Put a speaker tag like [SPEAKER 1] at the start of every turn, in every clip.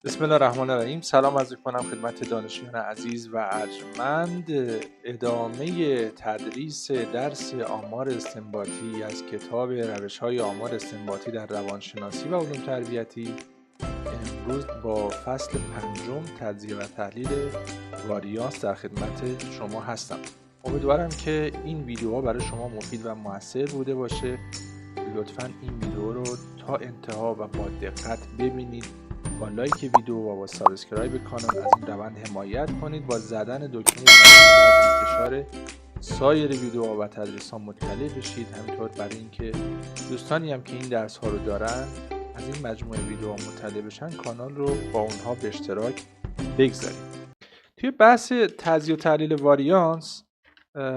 [SPEAKER 1] بسم الله الرحمن الرحیم. سلام عرض می‌کنم خدمت دانشجویان عزیز و ارجمند. ادامه تدریس درس آمار استنباطی از کتاب روش‌های آمار استنباطی در روانشناسی و علوم تربیتی. امروز با فصل پنجم تجزیه و تحلیل واریانس در خدمت شما هستم. امیدوارم که این ویدیوها برای شما مفید و موثر بوده باشه. لطفاً این ویدیو رو تا انتها و با دقت ببینید. با لایک ویدیو و با سابسکرایب کانال از این روند حمایت کنید. با زدن دکمه زنگوله از انتشار سایر ویدیوها و تدریس ها مطلع بشید. همینطور برای اینکه دوستانی هم که این درس ها رو دارن از این مجموعه ویدیوها مطلع بشن، کانال رو با اونها به اشتراک بگذارید. توی بحث تجزیه و تحلیل واریانس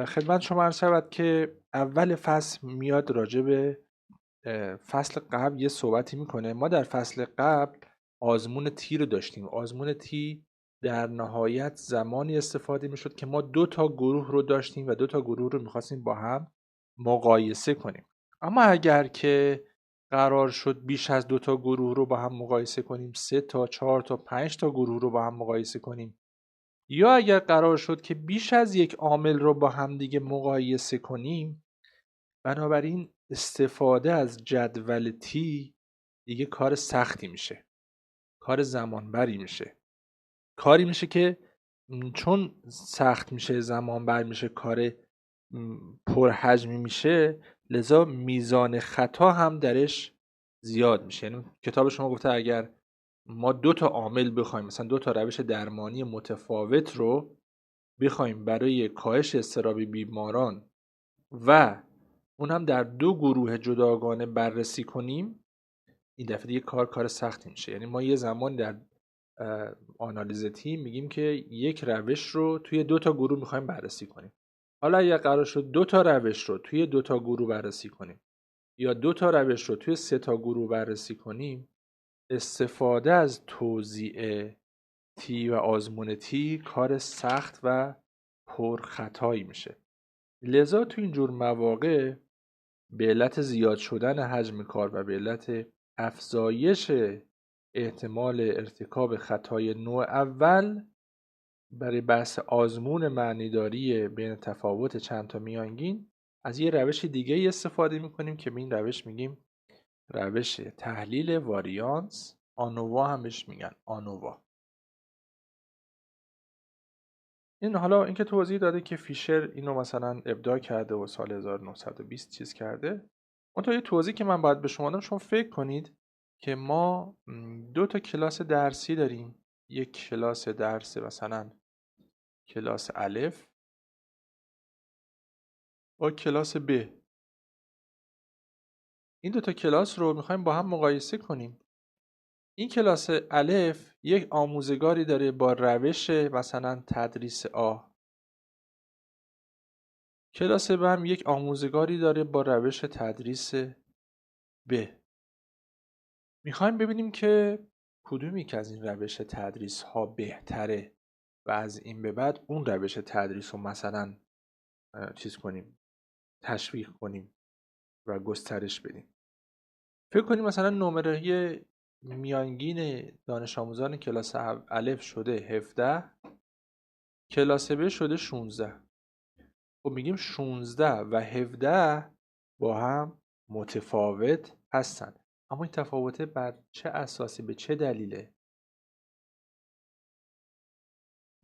[SPEAKER 1] خدمت شما عرض شود که اول فصل میاد راجع به فصل قبل یه صحبتی میکنه. ما در فصل قبل آزمون تی رو داشتیم. آزمون تی در نهایت زمانی استفاده میشد که ما دو تا گروه رو داشتیم و دو تا گروه رو میخواستیم با هم مقایسه کنیم. اما اگر که قرار شد بیش از دو تا گروه رو با هم مقایسه کنیم، 3 تا 4 تا 5 تا گروه رو با هم مقایسه کنیم، یا اگر قرار شد که بیش از یک عامل رو با هم دیگه مقایسه کنیم، بنابراین استفاده از جدول تی دیگه کار سختی میشه، کار زمانبری میشه، کاری میشه که چون سخت میشه، زمانبر میشه، کار پرحجمی میشه، لذا میزان خطا هم درش زیاد میشه. یعنی کتاب شما گفته اگر ما دو تا عامل بخوایم، مثلا دو تا روش درمانی متفاوت رو بخوایم برای کاهش اضطراب بیماران و اون هم در دو گروه جداگانه بررسی کنیم، این دفعه دیگه کار سختی میشه. یعنی ما یه زمان در آنالیز تیم میگیم که یک روش رو توی دو تا گروه میخوایم بررسی کنیم. حالا اگه قرار شد دو تا روش رو توی دو تا گروه بررسی کنیم یا دو تا روش رو توی سه تا گروه بررسی کنیم، استفاده از توزیع تی و آزمون تی کار سخت و پرخطایی میشه. لذا تو اینجور مواقع به علت زیاد شدن حجم کار و به علت افزایش احتمال ارتکاب خطای نوع اول، برای بحث آزمون معنیداری بین تفاوت چند تا میانگین از یه روش دیگه استفاده میکنیم که به این روش میگیم روش تحلیل واریانس. آنووا هم بهش میگن، آنووا. این حالا اینکه توضیح داده که فیشر اینو مثلا ابداع کرده و سال 1920 چیز کرده. اون یه توضیح که من باید به شما بدم، شما فکر کنید که ما دو تا کلاس درسی داریم. یک کلاس درس مثلا کلاس الف با کلاس ب. این دو تا کلاس رو میخوایم با هم مقایسه کنیم. این کلاس الف یک آموزگاری داره با روش مثلا تدریس آ. کلاس ب هم یک آموزگاری داره با روش تدریس ب. میخوایم ببینیم که کدومی که از این روش تدریس ها بهتره و از این به بعد اون روش تدریس رو مثلا چیز کنیم، تشویق کنیم و گسترش بدیم. فکر کنیم مثلا نمره میانگین دانش آموزان کلاس الف شده 17، کلاس ب شده 16. خب میگیم 16 و 17 با هم متفاوت هستن. اما این تفاوته بر چه اساسی، به چه دلیله؟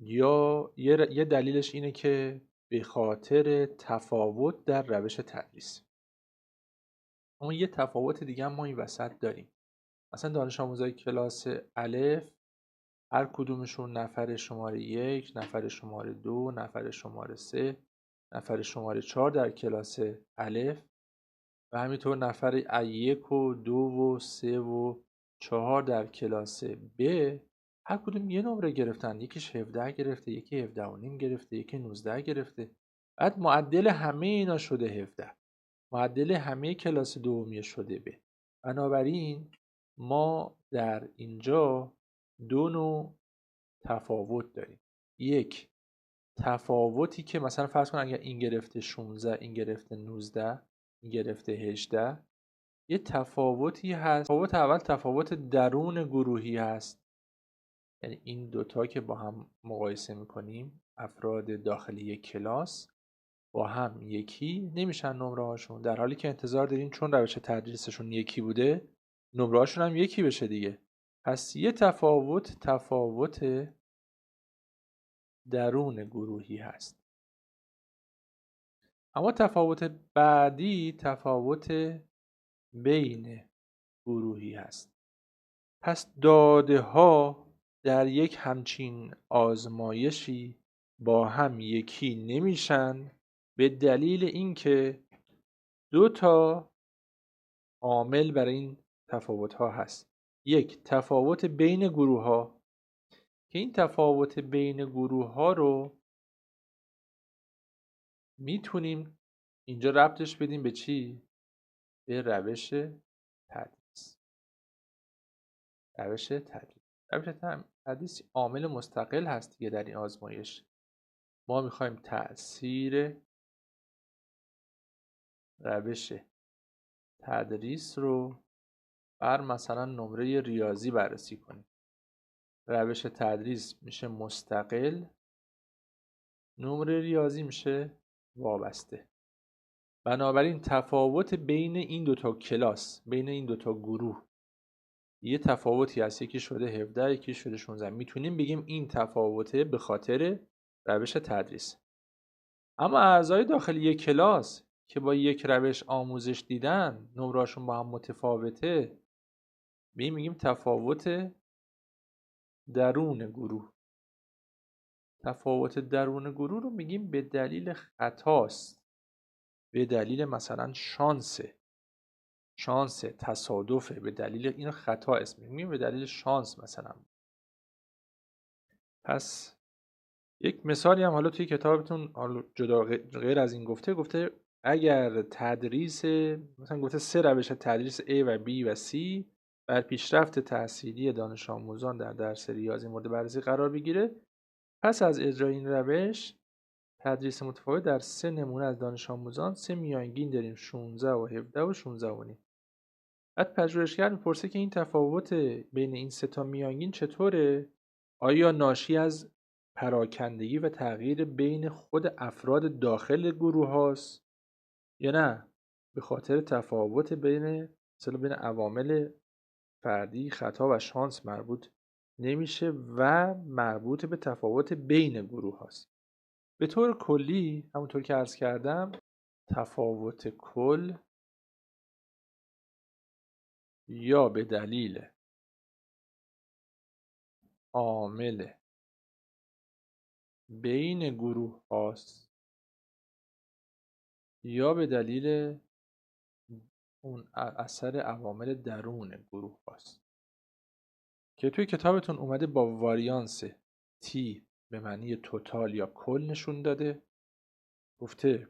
[SPEAKER 1] یا یه دلیلش اینه که به خاطر تفاوت در روش تدریس. اما یه تفاوت دیگه هم ما این وسط داریم. مثلا دانش آموزای کلاس الف هر کدومشون نفر شماره 1، نفر شماره 2، نفر شماره 3، نفر شماره 4 در کلاس الف و همینطور نفر 1 و 2 و 3 و 4 در کلاس ب، هر کدوم یه نمره گرفتن. یکیش 17 گرفته، یکی 17 و نیم گرفته، یکی 19 گرفته. بعد معدل همه اینا شده 17. معدل همه کلاس دومی شده ب. بنابراین ما در اینجا دو نوع تفاوت داریم. یک، تفاوتی که مثلا فرض کن اگر این گرفته 16، این گرفته 19، این گرفته 18، یه تفاوتی هست. تفاوت اول تفاوت درون گروهی هست یعنی این دوتا که با هم مقایسه میکنیم، افراد داخل یک کلاس با هم یکی نمیشن نمره هاشون، در حالی که انتظار داریم چون روش تدریسشون یکی بوده نمره هاشون هم یکی بشه دیگه. پس یه تفاوت درون گروهی هست. اما تفاوت بعدی تفاوت بین گروهی هست. پس داده ها در یک همچین آزمایشی با هم یکی نمیشن به دلیل اینکه دو تا عامل برای این تفاوت ها هست. یک، تفاوت بین گروه ها که این تفاوت بین گروه ها رو میتونیم اینجا ربطش بدیم به چی؟ به روش تدریس. روش تدریس عامل مستقل هست دیگه در این آزمایش. ما میخوایم تأثیر روش تدریس رو بر مثلا نمره ریاضی بررسی کنیم. روش تدریس میشه مستقل، نمره ریاضی میشه وابسته. بنابراین تفاوت بین این دوتا کلاس، بین این دوتا گروه یه تفاوتی هست، یکی شده 17 یکی شده 16. میتونیم بگیم این تفاوته به خاطر روش تدریس. اما اعضای داخل یک کلاس که با یک روش آموزش دیدن نمره‌هاشون با هم متفاوته، میگیم تفاوت درون گروه. تفاوت درون گروه رو میگیم به دلیل خطاست، به دلیل مثلا شانس تصادفه، به دلیل این خطا اسم میگیم، به دلیل شانس مثلا. پس یک مثالی هم حالا توی کتابتون حالا جدا غیر از این گفته اگر تدریس مثلا گفته 3 روش تدریس A و B و C بر پیشرفت تحصیلی دانش آموزان در درس ریاضی مورد بررسی قرار بگیره، پس از اجرای این روش تدریس متفاوت در 3 نمونه از دانش آموزان 3 میانگین داریم 16 و 17 و 16 و نیم. بعد پژوهشگر میپرسه که این تفاوت بین این 3 تا میانگین چطوره؟ آیا ناشی از پراکندگی و تغییر بین خود افراد داخل گروه هاست یا نه به خاطر تفاوت بین عوامل فردی، خطا و شانس مربوط نمیشه و مربوط به تفاوت بین گروه هاست. به طور کلی همونطور که عرض کردم تفاوت کل یا به دلیل عامل بین گروه هاست یا به دلیل اون اثر عوامل درون گروه هاست که توی کتابتون اومده با واریانس T به معنی توتال یا کل نشون داده. گفته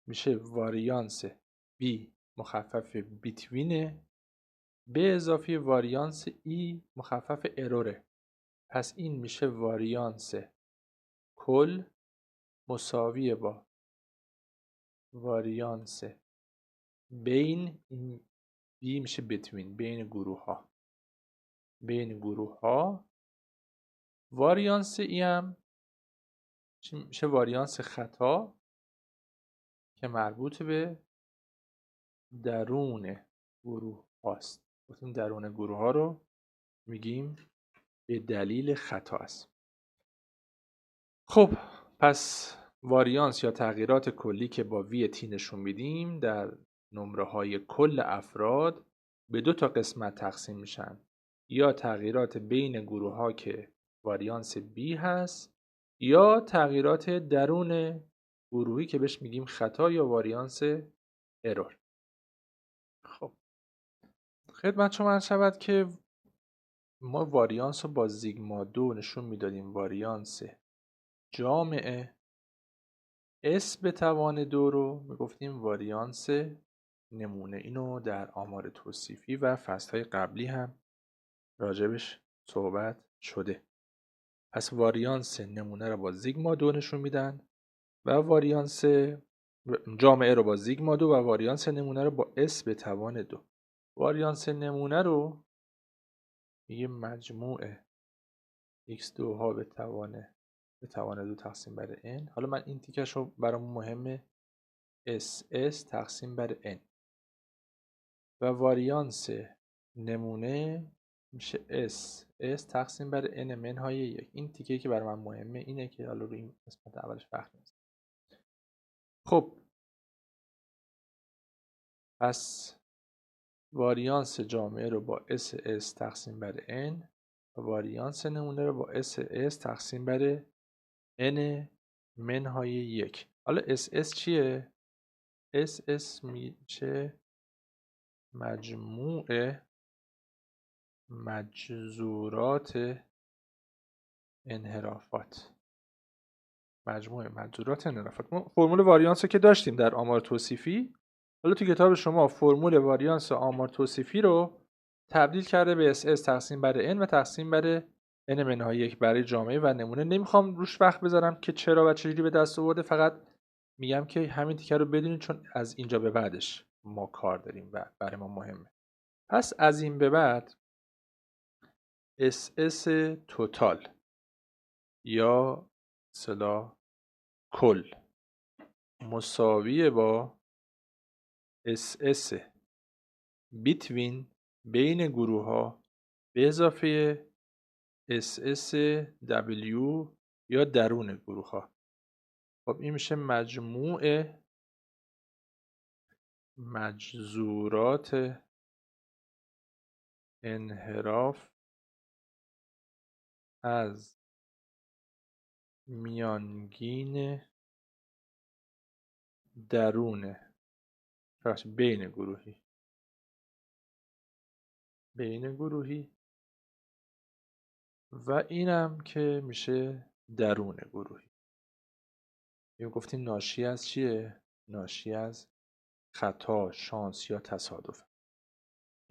[SPEAKER 1] میشه واریانس B مخفف بیتوینه به اضافه واریانس E مخفف اروره. پس این میشه واریانس کل مساوی با واریانس بین، این B میشه between، بین گروه ها. واریانس ای هم میشه واریانس خطا که مربوط به درون گروه هاست. گفتیم درون گروه ها رو میگیم به دلیل خطا است. خب پس واریانس یا تغییرات کلی که با وی تی نشون میدیم در نمره های کل افراد به 2 تا قسمت تقسیم میشن، یا تغییرات بین گروه ها که واریانس B هست یا تغییرات درون گروهی که بهش میگیم خطا یا واریانس ارور. خب خدمت شما عرض شود که ما واریانس رو با سیگما 2 نشون میدادیم، واریانس جامعه. S به توان 2 رو میگفتیم واریانس نمونه. اینو در آمار توصیفی و فصل‌های قبلی هم راجبش صحبت شده. پس واریانس نمونه رو با سیگما 2 نشون میدن و واریانس جامعه رو با سیگما 2 و واریانس نمونه رو با S به توان 2. واریانس نمونه رو میگه مجموع x2 ها به توان 2 تقسیم بر n. حالا من این تیکش رو برام مهمه ss تقسیم بر n و واریانس نمونه میشه ss تقسیم بر n منهای 1. این تیکه که برای من مهمه اینه که حالا روی این قسمت اولش وقت نیست. خب پس واریانس جامعه رو با ss تقسیم بر n و واریانس نمونه رو با ss تقسیم بر n منهای 1. حالا ss چیه؟ ss میشه مجموع مجذورات انحرافات. ما فرمول واریانس رو که داشتیم در آمار توصیفی. حالا تو کتاب شما فرمول واریانس آمار توصیفی رو تبدیل کرده به ss تقسیم بر n و تقسیم بر n منهای 1 برای جامعه و نمونه. نمیخوام روش وقت بذارم که چرا و چجوری به دست آورده، فقط میگم که همین تیکه رو بدونید چون از اینجا به بعدش ما کار داریم و برای ما مهمه. پس از این به بعد SS توتال یا اصطلاح کل مساویه با SS بیتوین بین گروه ها به اضافه SSW یا درون گروه ها. خب این میشه مجموع مجذورات انحراف از میانگین درون بین گروهی و اینم که میشه درون گروهی. این گفتیم ناشی از چیه؟ ناشی از خطا، شانس یا تصادف.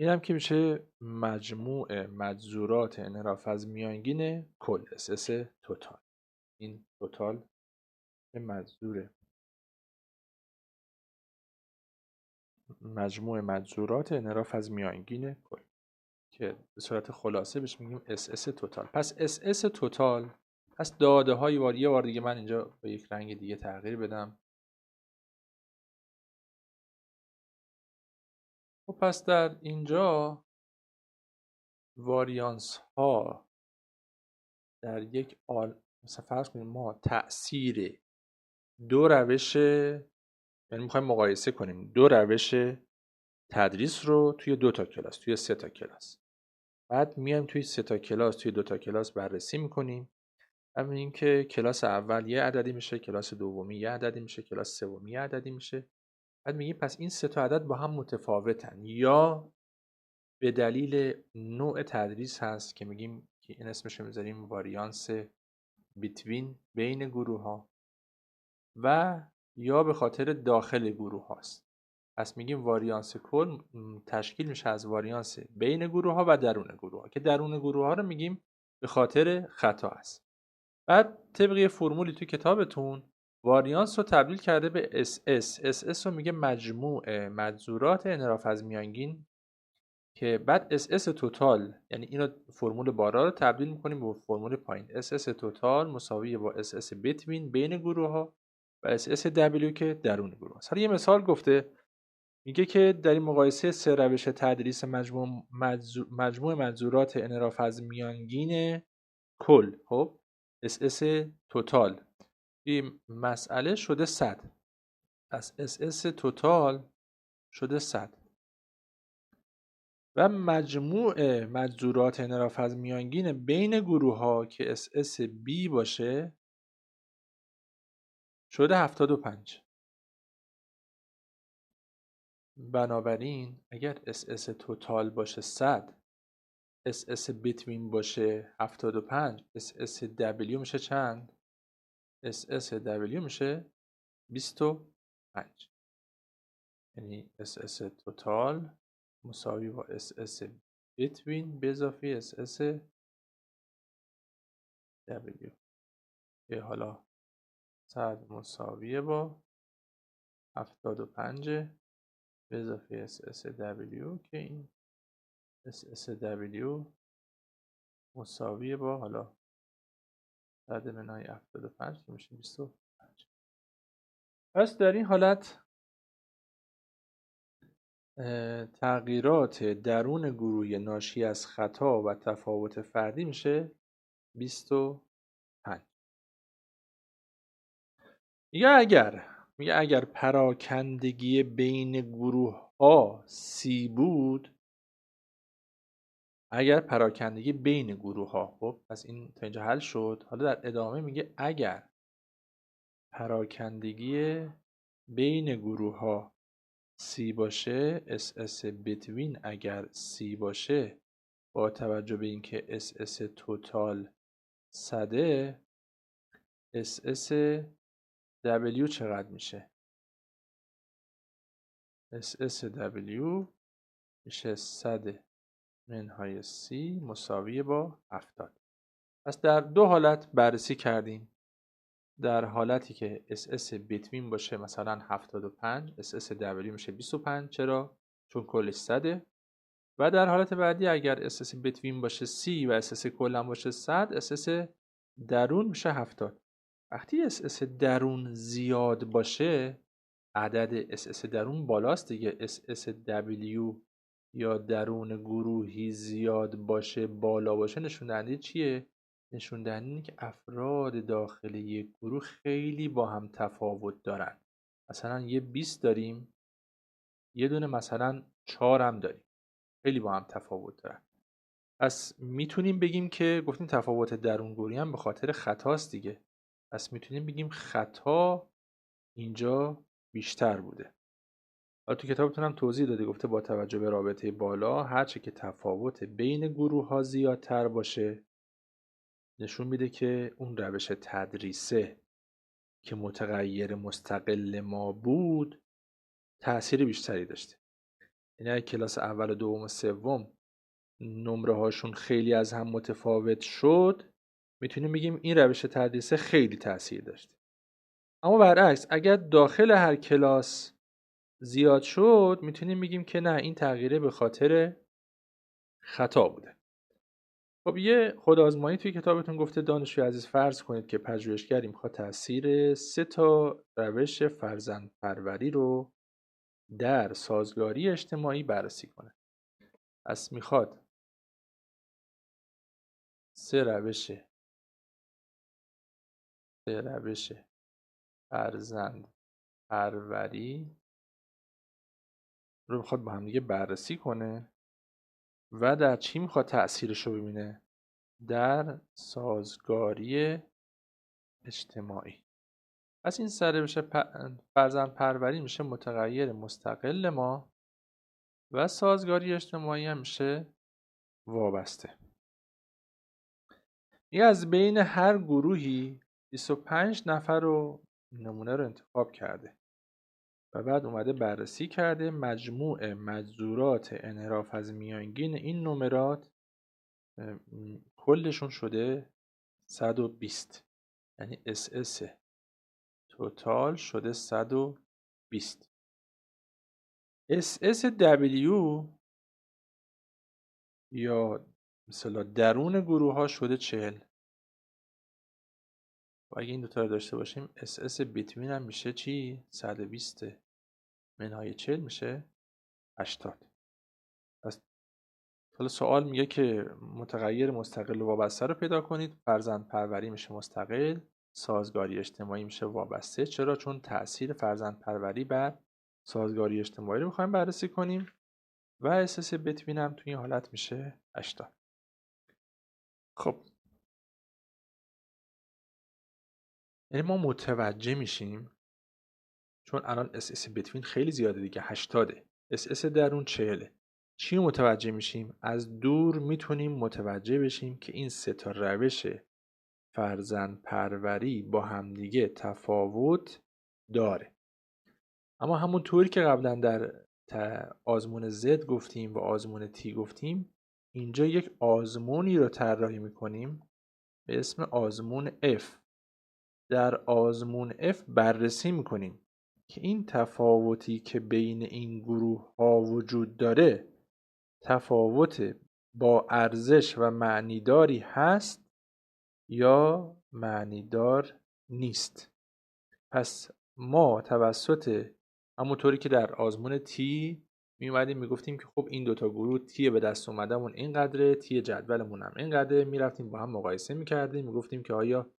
[SPEAKER 1] اینم که میشه مجموع مجذورات انحراف از میانگین کل SS توتال. این توتال مجموع مجذورات انحراف از میانگین کل که به صورت خلاصه بهش میگیم SS توتال. پس SS توتال، پس داده های یه بار دیگه من اینجا با یک رنگ دیگه تغییر بدم. خب پس در اینجا واریانس ها در یک مثلا فرض کنیم ما تأثیر دو روش، یعنی میخوایم مقایسه کنیم دو روش تدریس رو توی 2 تا کلاس، توی 3 تا کلاس. بعد میایم توی 3 تا کلاس، توی 2 تا کلاس بررسی میکنیم. همین که کلاس اول یه عددی میشه، کلاس دومی یه عددی میشه، کلاس سومی یه عددی میشه. بعد میگیم پس این 3 تا عدد با هم متفاوتن یا به دلیل نوع تدریس هست که میگیم که این اسمش رو میذاریم واریانس بیتوین بین گروه ها و یا به خاطر داخل گروه هاست. پس میگیم واریانس کل تشکیل میشه از واریانس بین گروه ها و درون گروه ها که درون گروه ها رو میگیم به خاطر خطا است. بعد طبق فرمولی توی کتابتون واریانس رو تبدیل کرده به SS رو میگه مجموع مجذورات انحراف از میانگین که بعد SS توتال، یعنی اینو فرمول بالا رو تبدیل میکنیم به فرمول پایین. SS توتال مساوی با SS بیتوین بین گروه ها و SSW که درون گروه هاست. حالا یه مثال گفته، میگه که در این مقایسه 3 روش تدریس مجموع مجذورات انحراف از میانگین کل، خب SS توتال این مسئله شده 100. پس SS توتال شده 100 و مجموع مجذورات انحراف از میانگین بین گروه ها که SSB باشه شده 75. بنابراین اگر SS توتال باشه 100، SS بیتوین باشه 75، SSW میشه چند؟ SSW میشه 25. یعنی SS توتال مساوی با SS بیتوین به اضافه SSW که حالا 100 مساویه با 75 به اضافه SSW که این SSW مساویه با حالا 100 منهای 75 که میشه 25. پس در این حالت تغییرات درون گروهی ناشی از خطا و تفاوت فردی میشه 25. میگه اگر پراکندگی بین گروه ها سی بود، اگر پراکندگی بین گروه ها، خب پس این تا اینجا حل شد. حالا در ادامه میگه اگر پراکندگی بین گروه ها سی باشه، SS between اگر سی باشه، با توجه به اینکه SS توتال 100، SS W چقدر میشه؟ SSW میشه 100 منهای C مساوی با 70. پس در دو حالت بررسی کردیم. در حالتی که SS between باشه مثلا 75، SSW میشه 25. چرا؟ چون کلش 100. و در حالت بعدی اگر SS between باشه 30 و SS کلا باشه 100، SS درون میشه 70. وقتی SS درون زیاد باشه، عدد SS درون بالاست دیگه، SSW یا درون گروهی زیاد باشه، بالا باشه، نشون دهنده چیه؟ نشون دهنده اینه که افراد داخل یک گروه خیلی با هم تفاوت دارن. مثلا یه 20 داریم، یه دونه مثلا 4 هم داریم، خیلی با هم تفاوت دارن. پس میتونیم بگیم که گفتیم تفاوت درون گروهی هم به خاطر خطاست دیگه. پس میتونیم بگیم خطا اینجا بیشتر بوده. حالا تو کتابتون هم توضیح داده، گفته با توجه به رابطه بالا هرچه که تفاوت بین گروه ها زیادتر باشه، نشون میده که اون روش تدریسه که متغیر مستقل ما بود تأثیر بیشتری داشته. یعنی اگه کلاس اول و دوم و سوم نمره هاشون خیلی از هم متفاوت شد، میتونیم بگیم این روش تدریسه خیلی تأثیر داشته. اما برعکس اگر داخل هر کلاس زیاد شد، میتونیم بگیم که نه، این تغییره به خاطر خطا بوده. خب یه خودآزمایی توی کتابتون گفته دانشجوی عزیز فرض کنید که پژوهشگری میخواد تاثیر 3 تا روش فرزندپروری رو در سازگاری اجتماعی بررسی کنه. پس میخواد 3 روش فرزندپروری رو میخواد با هم دیگه بررسی کنه و در چی میخواد تأثیرش رو ببینه؟ در سازگاری اجتماعی. پس این سر بشه فرزندپروری میشه متغیر مستقل ما و سازگاری اجتماعی هم میشه وابسته. این از بین هر گروهی 25 نفر رو نمونه رو انتخاب کرده و بعد اومده بررسی کرده مجموع مجذورات انحراف از میانگین این نمرات کلشون شده 120. یعنی SS توتال شده 120. SSW یا مثلا درون گروه ها شده 40. و اگه این دوتا رو داشته باشیم SS between هم میشه چی؟ 120 منهای 40 میشه 80. پس حالا سوال میگه که متغیر مستقل و وابسته رو پیدا کنید. فرزندپروری میشه مستقل، سازگاری اجتماعی میشه وابسته. چرا؟ چون تأثیر فرزندپروری بر سازگاری اجتماعی رو میخوایم بررسی کنیم و SS between هم توی این حالت میشه 80. خب یعنی ما متوجه میشیم، چون الان SS between خیلی زیاده دیگه، 80، SS درون 40. چی متوجه میشیم؟ از دور میتونیم متوجه بشیم که این 3 تا روش فرزندپروری با همدیگه تفاوت داره. اما همون طوری که قبلا در آزمون Z گفتیم و آزمون T گفتیم، اینجا یک آزمونی رو طراحی میکنیم به اسم آزمون F. در آزمون F بررسی میکنیم که این تفاوتی که بین این گروه ها وجود داره تفاوت با ارزش و معنیداری هست یا معنیدار نیست. پس ما توسط همونطوری که در آزمون تی می اومدیم میگفتیم که خب این دوتا گروه تی به دست اومدمون اینقدره، تی جدولمون هم اینقدره، میرفتیم با هم مقایسه میکردیم، میگفتیم که آیا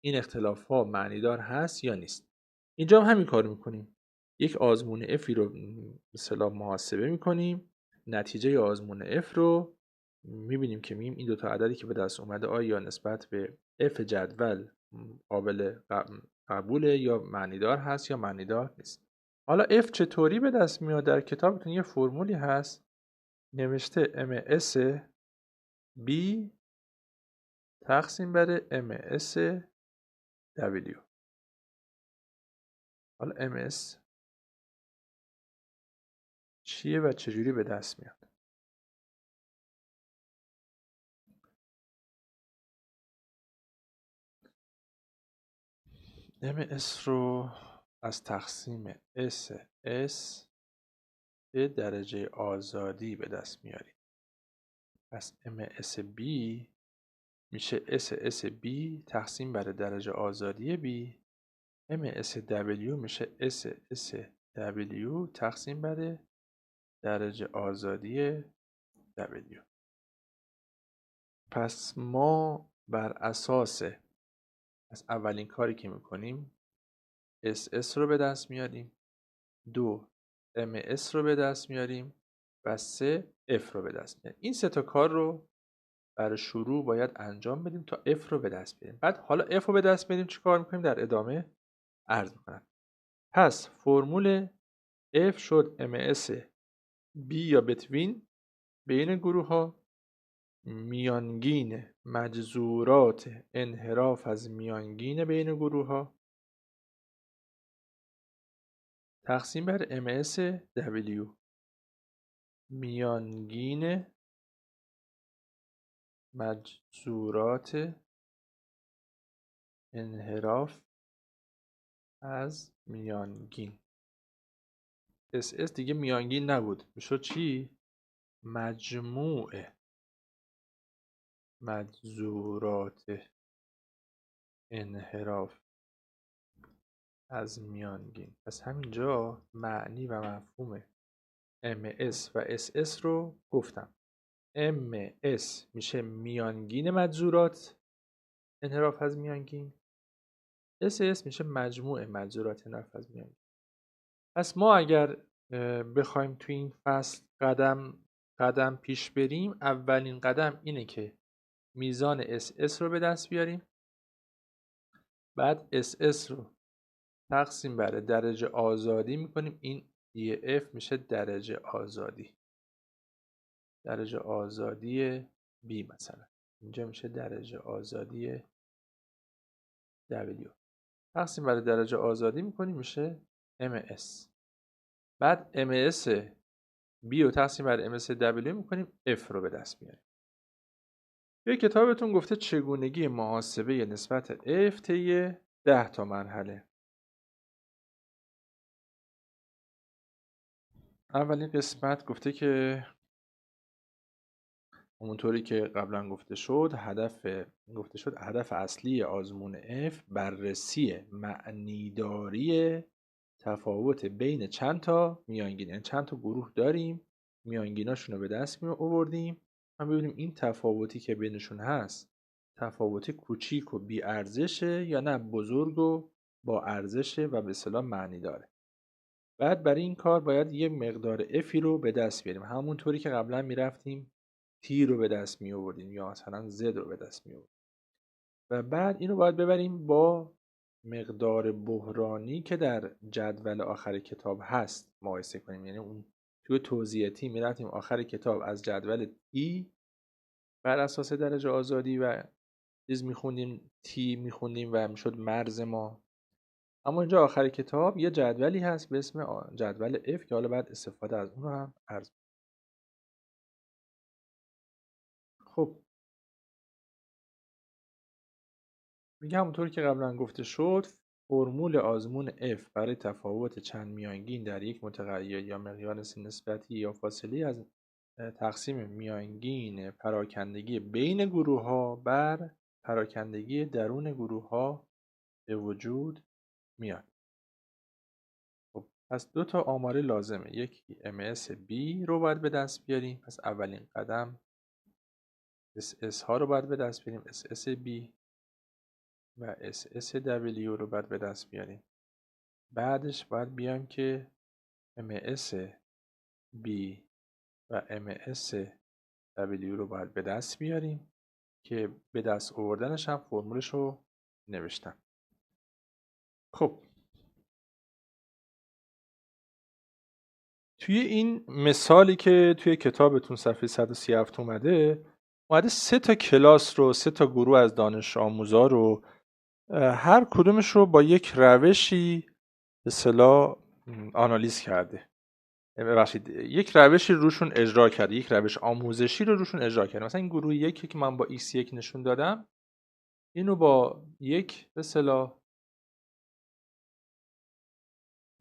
[SPEAKER 1] این اختلاف ها معنیدار هست یا نیست. اینجا هم همین کار میکنیم، یک آزمون افی رو مثلا محاسبه میکنیم، نتیجه آزمون اف رو میبینیم که میگیم این دوتا عددی که به دست اومده آیا نسبت به اف جدول قابل قبوله یا معنیدار هست یا معنیدار نیست. حالا اف چطوری به دست میاد؟ در کتابتون یه فرمولی هست نوشته ms b تقسیم بر ms w. حالا ms چیه و چجوری به دست میاد؟ ms رو از تقسیم s به درجه آزادی به دست میاریم. پس MSB میشه SSB تقسیم بر درجه آزادی B. MSW میشه SSW تقسیم بر درجه آزادی W. پس ما بر اساس از اولین کاری که میکنیم SS رو به دست میاریم، 2 MS رو به دست میاریم و 3 F رو به دست میاریم. این سه تا کار رو برای شروع باید انجام بدیم تا F رو به دست بیاریم. بعد حالا F رو به دست بیاریم چی کار میکنیم در ادامه عرض میکنم. پس فرمول F شد MS B یا بتوین بین گروه ها، میانگین مجذورات انحراف از میانگین بین گروه ها تقسیم بر MS W، میانگین مجذورات انحراف از میانگین. SS دیگه میانگین نبود، میشد چی؟ مجموع مجذورات انحراف از میانگین. پس همینجا معنی و مفهوم MS و SS رو گفتم. MS میشه میانگین مجذورات انحراف از میانگین، SS میشه مجموع مجذورات انحراف از میانگین. پس ما اگر بخوایم تو این فصل قدم پیش بریم، اولین قدم اینه که میزان SS رو به دست بیاریم، بعد SS رو تقسیم بر درجه آزادی میکنیم، این F میشه درجه آزادی، درجه آزادی B مثلا، اینجا میشه درجه آزادی W، تقسیم بر درجه آزادی میکنیم میشه MS. بعد MS B رو تقسیم بر MS W میکنیم، F رو به دست میاریم. توی کتابتون گفته چگونگی محاسبه نسبت F طی 10 تا مرحله. اولین قسمت گفته که همونطوری که قبلا گفته شد هدف اصلی آزمون F بررسی معنیداری تفاوت بین چند تا میانگین، یعنی چند تا گروه داریم، میانگیناشون رو به دست می آوردیم، ما ببینیم این تفاوتی که بینشون هست تفاوت کوچیک و بی ارزشه یا نه بزرگ و با ارزشه و به اصطلاح معنی داره. بعد برای این کار باید یه مقدار افی رو به دست بیاریم، همونطوری که قبلا میرفتیم تی رو به دست می آوردیم یا مثلا زد رو به دست می آوردیم. و بعد اینو باید ببریم با مقدار بحرانی که در جدول آخر کتاب هست مقایسه کنیم. یعنی اون توی توضیح تی میرفتیم آخر کتاب از جدول تی بر اساس درجه آزادی و چیز میخوندیم، تی میخوندیم و میشد مرز ما. اما اینجا آخر کتاب یه جدولی هست به اسم جدول F که حالا بعد استفاده از اون رو هم عرض. خب میگه همونطور که قبلا گفته شد فرمول آزمون F برای تفاوت چند میانگین در یک متغیر یا مقیاس نسبتی یا فاصله از تقسیم میانگین پراکندگی بین گروه ها بر پراکندگی درون گروه ها به وجود میاد. خب پس 2 تا آماره لازمه. یکی MSB رو باید به دست بیاریم. پس اولین قدم SS ها رو باید به دست بیاریم. SSB و SSW رو باید به دست بیاریم. بعدش باید بیایم که MSB و MSW رو باید به دست بیاریم که به دست آوردنش هم فرمولش رو نوشتم. خب توی این مثالی که توی کتابتون صفحه 137 اومده 3 تا کلاس رو، 3 تا گروه از دانش آموزا رو، هر کدومش رو با یک روشی به اصطلاح آنالیز کرده. ببخشید، یک روشی روشون اجرا کرده، یک روش آموزشی رو روشون اجرا کرده. مثلا این گروه یکی که من با x1 نشون دادم، اینو با یک به اصطلاح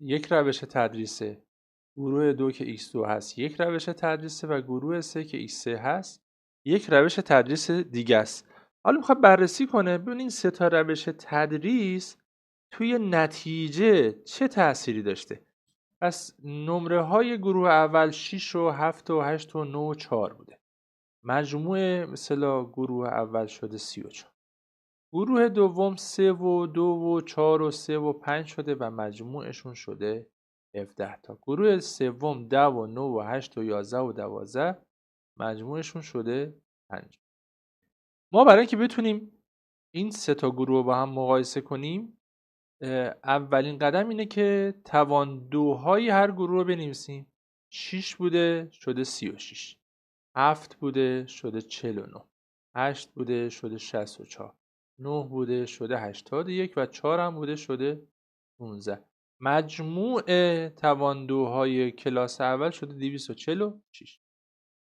[SPEAKER 1] یک روش تدریسه. گروه 2 که x2 هست یک روش تدریسه و گروه 3 که x3 هست یک روش تدریس دیگه است. حالا میخواد بررسی کنه ببین این 3 تا روش تدریس توی نتیجه چه تأثیری داشته. پس نمره های گروه اول 6 و 7 و 8 و 9 و 4 بوده. مجموع مثلا گروه اول شده 34. گروه دوم 3 و 2 و 4 و 3 و 5 شده و مجموعشون شده 17 تا. گروه سوم 10 و 9 و 8 و 11 و 12 مجموعشون شده 5. ما برای اینکه بتونیم این 3 تا گروه رو با هم مقایسه کنیم، اولین قدم اینه که تواندوهای هر گروه رو بنویسیم. 6 بوده شده 36، 7 بوده شده 49، 8 بوده شده 64، 9 بوده شده 81 و 4 هم بوده شده 19. مجموع تواندوهای کلاس اول شده 246.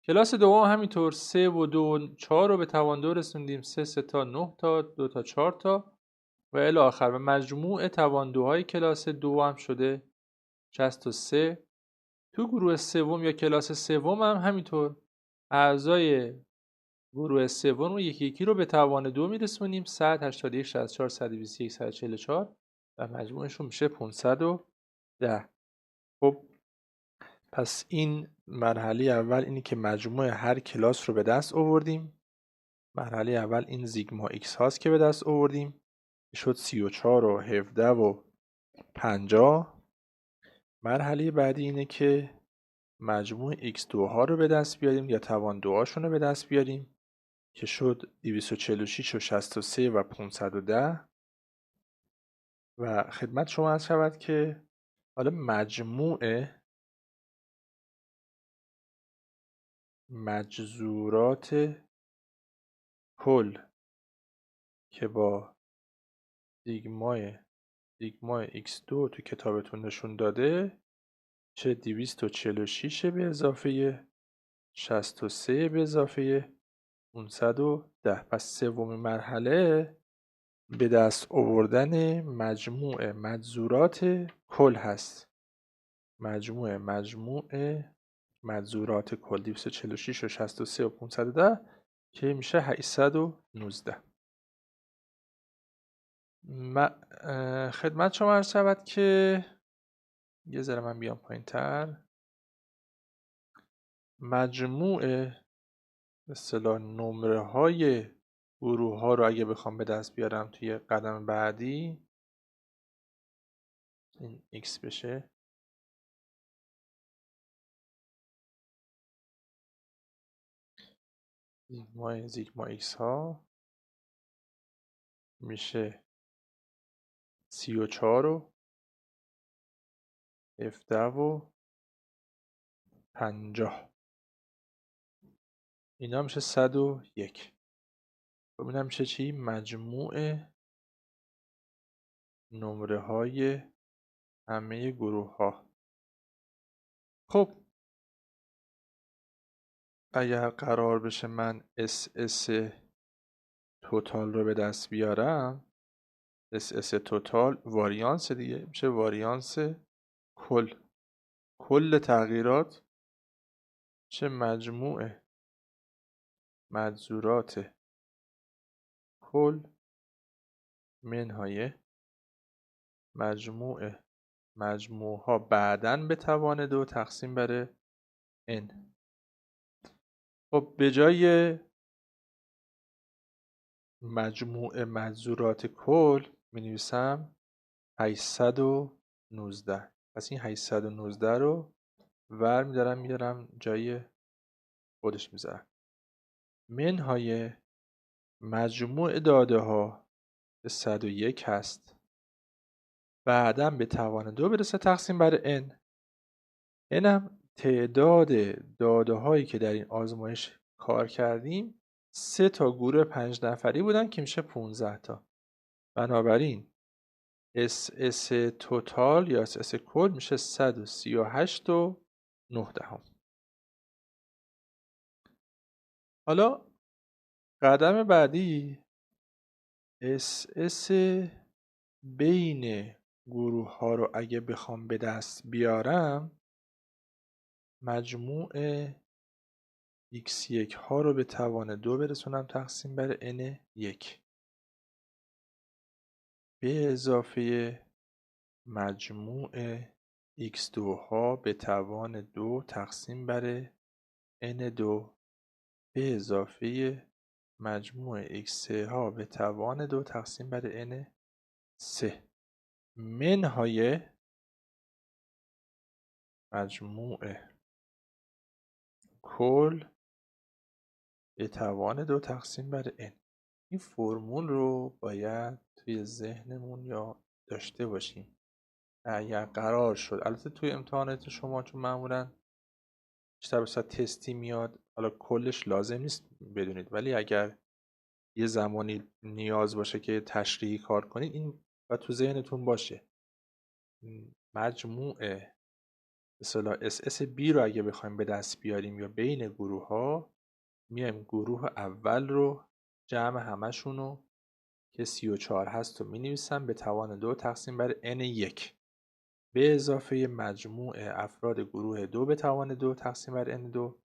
[SPEAKER 1] کلاس دوم همینطور 3 و 2 و 4 رو به تواندو رسوندیم. 3 تا 9 تا 2 تا 4 تا و الی آخر. و مجموع تواندوهای کلاس دو هم شده 63. تو گروه سوم یا کلاس سوم هم همینطور اعضای گروه سوم رو یکی یکی رو به توان 2 میرسونیم. 100 81 64 121 144 و مجموعشون میشه 510. خب پس این مرحله اول اینی که مجموع هر کلاس رو به دست آوردیم. مرحله اول این زیگما x هاست که به دست آوردیم، شد 34 و 17 و 50. مرحله بعدی اینه که مجموع x2 ها رو به دست بیاریم یا توان 2 هاشون رو به دست بیاریم که شد 246 و 63 و 510. و خدمت شما عرض شود که حالا مجموع مجذورات کل که با دیگمای x2 تو کتابتون نشون داده چه 246 به اضافه 63 به اضافه 510. پس سومین مرحله به دست آوردن مجموع مجذورات کل هست. مجموع مجذورات کل 246 و 63 و 510 که میشه 819. خدمت شما عرض شود که یه ذره من بیام پایین تر. مجموع به اصطلاح نمره های گروه ها رو اگه بخوام به دست بیارم توی قدم بعدی، این x بشه. زیگما x ها میشه 34 و 17 و 50. اینا میشه 101. خب اینا میشه چی؟ مجموع نمره های همه گروه ها. خب اگر قرار بشه من SS توتال رو به دست بیارم، SS توتال واریانس دیگه میشه واریانس کل تغییرات چه مجموع مجذورات کل منهای مجموعها بعداً به توان 2 تقسیم بر n. خب به جای مجموع مجذورات کل می نویسم 819. پس این 819 رو ور میدارم جای خودش میذارم. منهای مجموع داده ها به 101 هست، بعداً به توان 2 برسه تقسیم بر n. n هم تعداد داده هایی که در این آزمایش کار کردیم 3 تا گروه 5 نفری بودن که میشه 15 تا. بنابراین SS توتال یا SS کل میشه 138 و 9 دهم. حالا قدم بعدی SS بین گروه ها رو اگه بخوام به دست بیارم، مجموع x1 ها رو به توان 2 برسونم تقسیم بر n1 به اضافه مجموع x2 ها به توان 2 تقسیم بر n2 به اضافه مجموع x3 ها به توان 2 تقسیم بر n3 منهای مجموع کل به توان 2 تقسیم بر n. این فرمول رو باید توی ذهنمون یا داشته باشیم. اگر قرار شد، البته توی امتحانات شما چون معمولا بیشتر به صورت تستی میاد، حالا کلش لازم نیست بدونید، ولی اگر یه زمانی نیاز باشه که تشریحی کار کنید، این و تو ذهنتون باشه. مجموع به اصطلاح SSB رو اگه بخوایم به دست بیاریم یا بین گروه ها، میایم گروه اول رو جمع همشون رو که 34 هست رو می نویسم به توان 2 تقسیم بر n1 به اضافه مجموع افراد گروه 2 به توان 2 تقسیم بر n2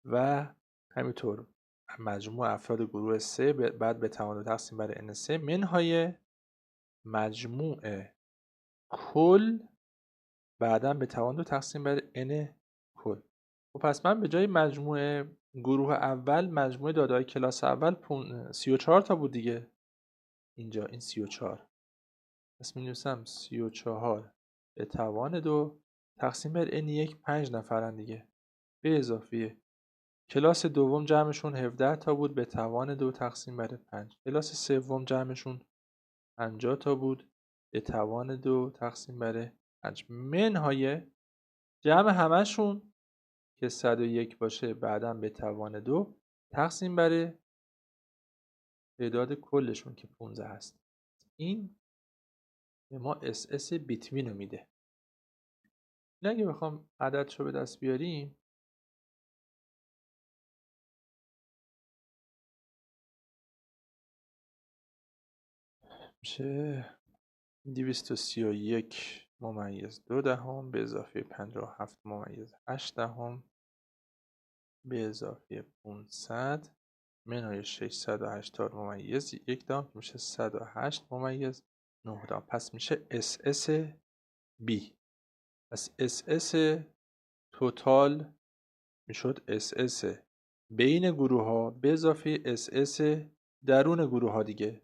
[SPEAKER 1] و همینطور مجموع افراد گروه 3 بعد به توان 2 تقسیم بر n3 منهای مجموع کل بعداً به توان 2 تقسیم بر n کل. و پس من به جای مجموع گروه اول، مجموع داده‌های کلاس اول 34 تا بود دیگه، اینجا این 34، پس می نویسم 34 به توان 2 تقسیم بر n1 5 نفرن دیگه، به اضافه کلاس دوم جمعشون 17 تا بود به توان 2 تقسیم بر 5، کلاس سوم جمعشون 50 تا بود به توان 2 تقسیم بر 5 منهای جمع همشون که 101 باشه بعداً به توان 2 تقسیم بر تعداد کلشون که 15 هست. این به ما SS بیتوین رو میده. این اگه بخوام عددشو به دست بیاریم، میشه 231 ممیز 2 دهم به اضافه 57 ممیز 8 دهم به اضافه 500 منهای 680 ممیز 1 دهم که میشه 108 ممیز 9 دهم. پس میشه SS B. پس SS توتال میشد SS بین گروه ها به اضافه SS درون گروه ها دیگه.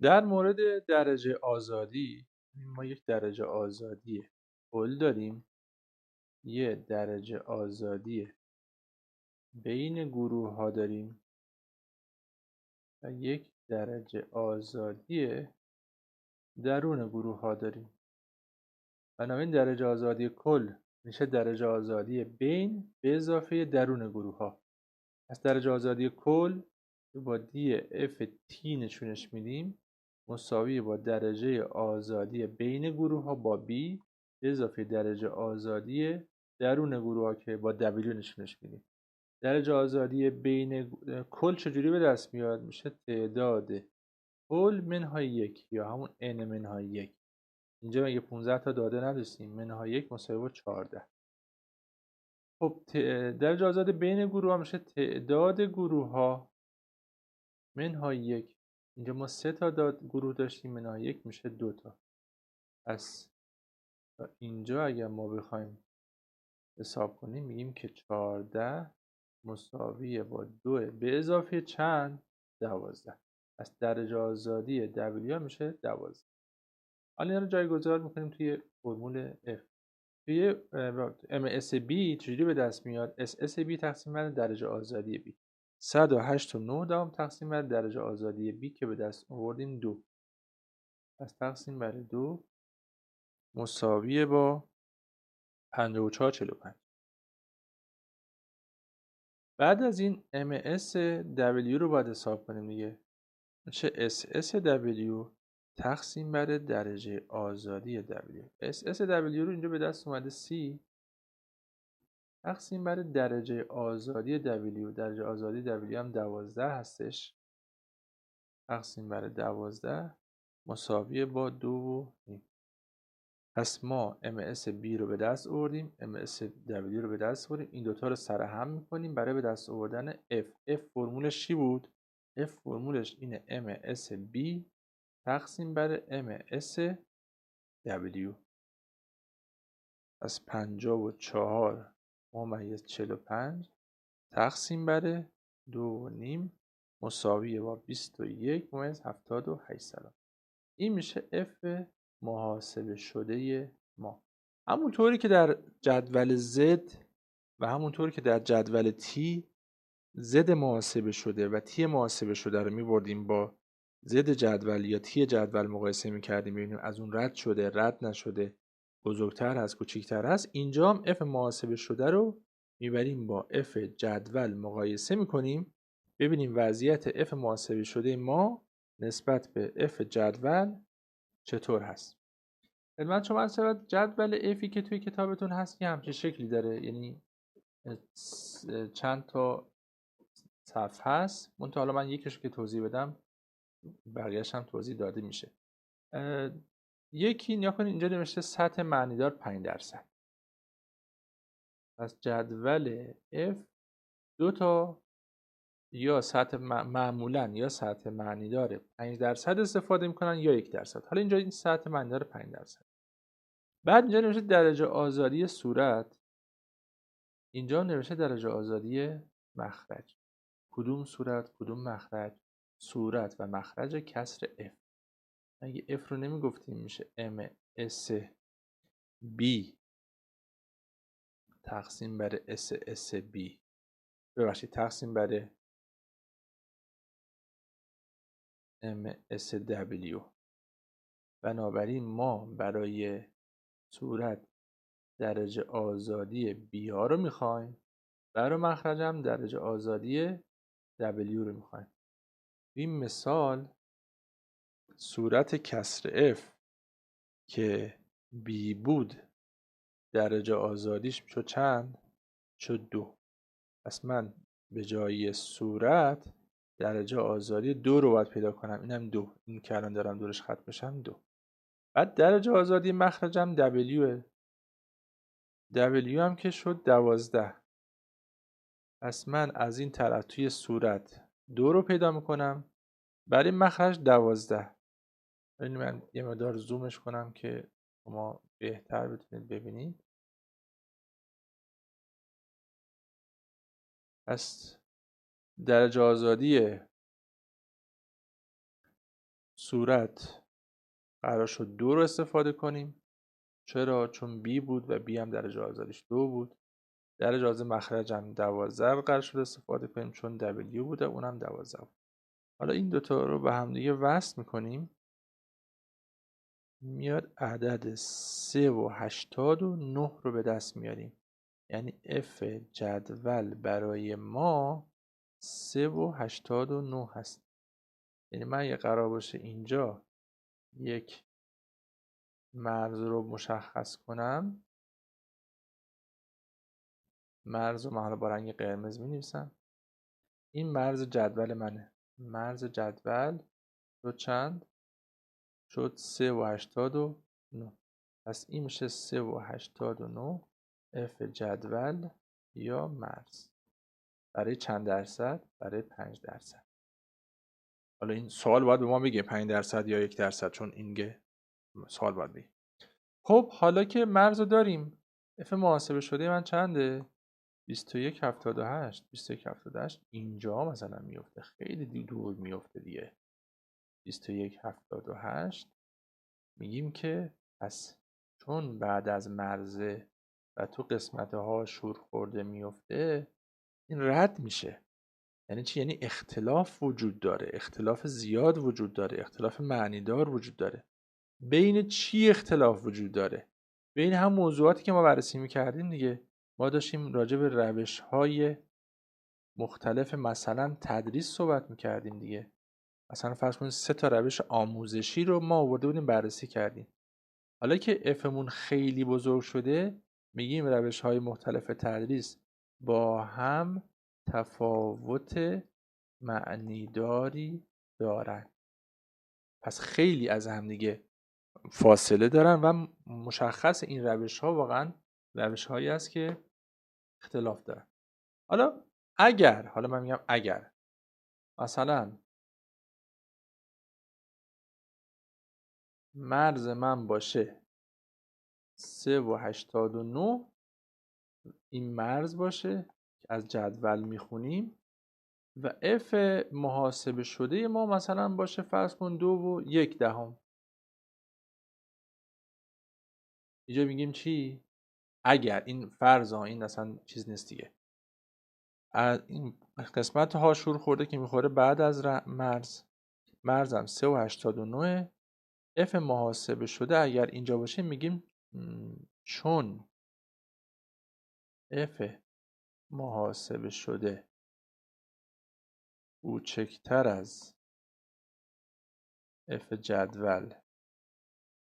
[SPEAKER 1] در مورد درجه آزادی، ما یک درجه آزادی کل داریم، یه درجه آزادی بین گروه ها داریم و یک درجه آزادی درون گروه ها داریم. بنابراین درجه آزادی کل میشه درجه آزادی بین به اضافه درون گروه ها. از درجه آزادی کل با دی اف تی نشونش میدیم مساوی با درجه آزادی بین گروه ها با بی به اضافه درجه آزادی درون گروه ها که با دبلیو نشونش میدیم. درجه آزادی بین کل چجوری به دست میاد؟ میشه تعداد کل منهای 1 یا همون n منهای 1. اینجا مگه 15 تا داده نداشتیم؟ منهای 1 مساوی با 14. خب درجه آزاد بین گروه ها میشه تعداد گروه ها منهای 1 اینجا ما 3 تا گروه داشتیم، منهای 1 میشه 2 تا. پس اینجا اگر ما بخوایم حساب کنیم میگیم که 14 مساوی با 2 به اضافه چند؟ 12. پس درجه آزادی W میشه 12. حالا این رو جایگذار میکنیم توی فرمول F. توی MSB چجوری به دست میاد؟ SSB تقسیم بر درجه آزادی B. 108.9 تقسیم بر درجه آزادی B که به دست آوردیم 2. پس تقسیم بر 2 مساوی با 54.45. بعد از این MSW رو باید حساب کنیم دیگه. میشه SSW تقسیم بر درجه آزادی W. SSW رو اینجا به دست اومده C تقسیم بر درجه آزادی W. درجه آزادی W هم 12 هستش. تقسیم بر 12 مساوی با 2.5. پس ما MSB رو به دست آوردیم، MSW رو به دست آوردیم، این دوتا رو سر هم میکنیم برای به دست آوردن F فرمولش چی بود؟ F فرمولش اینه MSB تقسیم بر MSW. پس 54.45 تقسیم بر 2.5 مساوی با 21.78. این میشه F محاسبه شده ما. همونطوری که در جدول Z و همونطوری که در جدول T Z محاسبه شده و T محاسبه شده رو می‌بردیم با Z جدول یا T جدول مقایسه می‌کردیم ببینیم از اون رد شده، رد نشده، بزرگتر هست، کوچیک‌تر هست. اینجا هم F محاسبه شده رو می‌بریم با F جدول مقایسه می‌کنیم ببینیم وضعیت F محاسبه شده ما نسبت به F جدول چطور هست. خدمت شما عرض شود جدول Fی که توی کتابتون هست که همچین شکلی داره، یعنی چند تا صفحه هست. منتها حالا من یکیش که توضیح بدم بقیه‌اش هم توضیح داده میشه. یکی نیا کنید اینجا نوشته سطح معنیدار 5%. پس جدول F دو تا یا سطح معمولا یا سطح معنیدار 5% استفاده میکنن یا 1%. حالا اینجا این سطح معنیدار 5%. بعد اینجا نوشته درجه آزادی صورت، اینجا نوشته درجه آزادی مخرج. کدوم صورت کدوم مخرج؟ صورت و مخرج کسر F. اگه F رو نمیگفتیم میشه MSB تقسیم بر SSB، ببخشید تقسیم بر MSW. بنابراین ما برای صورت درجه آزادی B ها رو میخوایم، برای مخرج هم درجه آزادی W رو میخوایم. این مثال صورت کسر F که B بود درجه آزادیش شد چند؟ شد 2. پس من به جای صورت درجه آزادی 2 رو باید پیدا کنم. اینم 2، این که الان دارم دورش خط بشم 2. بعد درجه آزادی مخرجم W هم که شد 12. پس من از این طرف توی صورت 2 رو پیدا میکنم، برای مخرج 12. این من یه مقدار زومش کنم که شما بهتر بتونید ببینید. پس درجه آزادی صورت قرار شد 2 رو استفاده کنیم. چرا؟ چون B بود و B هم درجه آزادیش 2 بود. درجه آزادی مخرج هم 12 قرار شد استفاده کنیم چون W بوده، اونم 12 بود. حالا این دوتا رو به هم دیگه وصل میکنیم، میاد عدد 3.89 رو به دست میاریم. یعنی F جدول برای ما 3.89 هست. یعنی من یه قرار باشه اینجا یک مرز رو مشخص کنم، مرز رو من حالا با رنگ قرمز می نویسم. این مرز جدول منه. مرز جدول شد چند؟ شد 3.89. پس این میشه 3.89 F جدول یا مرز. برای چند درصد؟ برای 5%. حالا این سوال باید به ما بگه 5% یا 1%، چون این سوال باید بگه. خب حالا که مرز رو داریم، اف محاسبه شده من چنده؟ 2178. 2178 اینجا مثلا میفته، خیلی دور میفته دیگه. 2178 میگیم که پس چون بعد از مرزه و تو قسمت ها شور خورده میفته، این رد میشه. یعنی چی؟ یعنی اختلاف وجود داره، اختلاف زیاد وجود داره، اختلاف معنیدار وجود داره. بین چی اختلاف وجود داره؟ بین هم موضوعاتی که ما بررسی میکردیم دیگه. ما داشتیم راجع به روش‌های مختلف مثلا تدریس صحبت میکردیم دیگه. مثلا فرض کنید 3 تا روش آموزشی رو ما آورده بودیم بررسی کردیم. حالا که افمون خیلی بزرگ شده، میگیم روش‌های مختلف تدریس با هم تفاوت معنیداری دارن. پس خیلی از هم دیگه فاصله دارن و مشخص این روش‌ها واقعا روش‌هایی است که اختلاف دارن. حالا من میگم اگر مثلا مرز من باشه 3.89، این مرز باشه که از جدول میخونیم، و اف محاسبه شده ما مثلا باشه فرض کن 2.1. اینجا میگیم چی؟ اگر این فرض ها، این اصلا چیز نیست دیگه، این قسمت ها شور خورده که میخوره بعد از مرزم 3.89، اف محاسبه شده اگر اینجا باشه میگیم چون اف محاسبه شده کوچکتر از اف جدول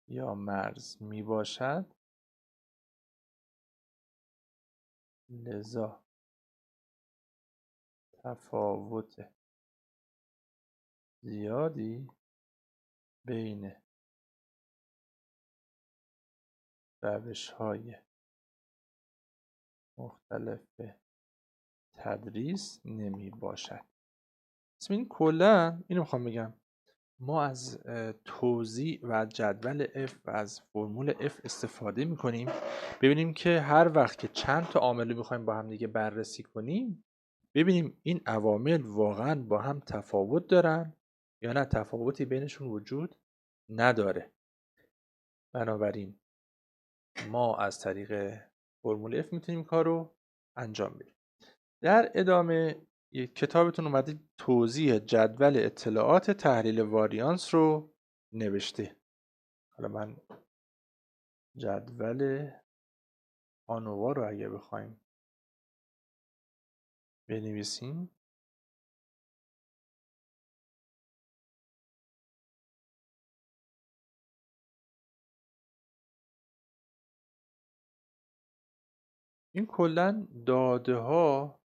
[SPEAKER 1] یا مرز می باشد، لذا تفاوت زیادی بین روش‌های مختلف تدریس نمی باشد. این کلا اینو میخوام بگم، ما از توزیع و جدول F و از فرمول F استفاده میکنیم ببینیم که هر وقت که چند تا عامل رو میخوایم با هم دیگه بررسی کنیم، ببینیم این عوامل واقعا با هم تفاوت دارن یا نه تفاوتی بینشون وجود نداره. بنابراین ما از طریق فرمول F میتونیم کار رو انجام بدیم. در ادامه یک کتابتون اومده توضیح جدول اطلاعات تحلیل واریانس رو نوشته. حالا من جدول آنووا رو اگه بخوایم بنویسیم، این کلا داده ها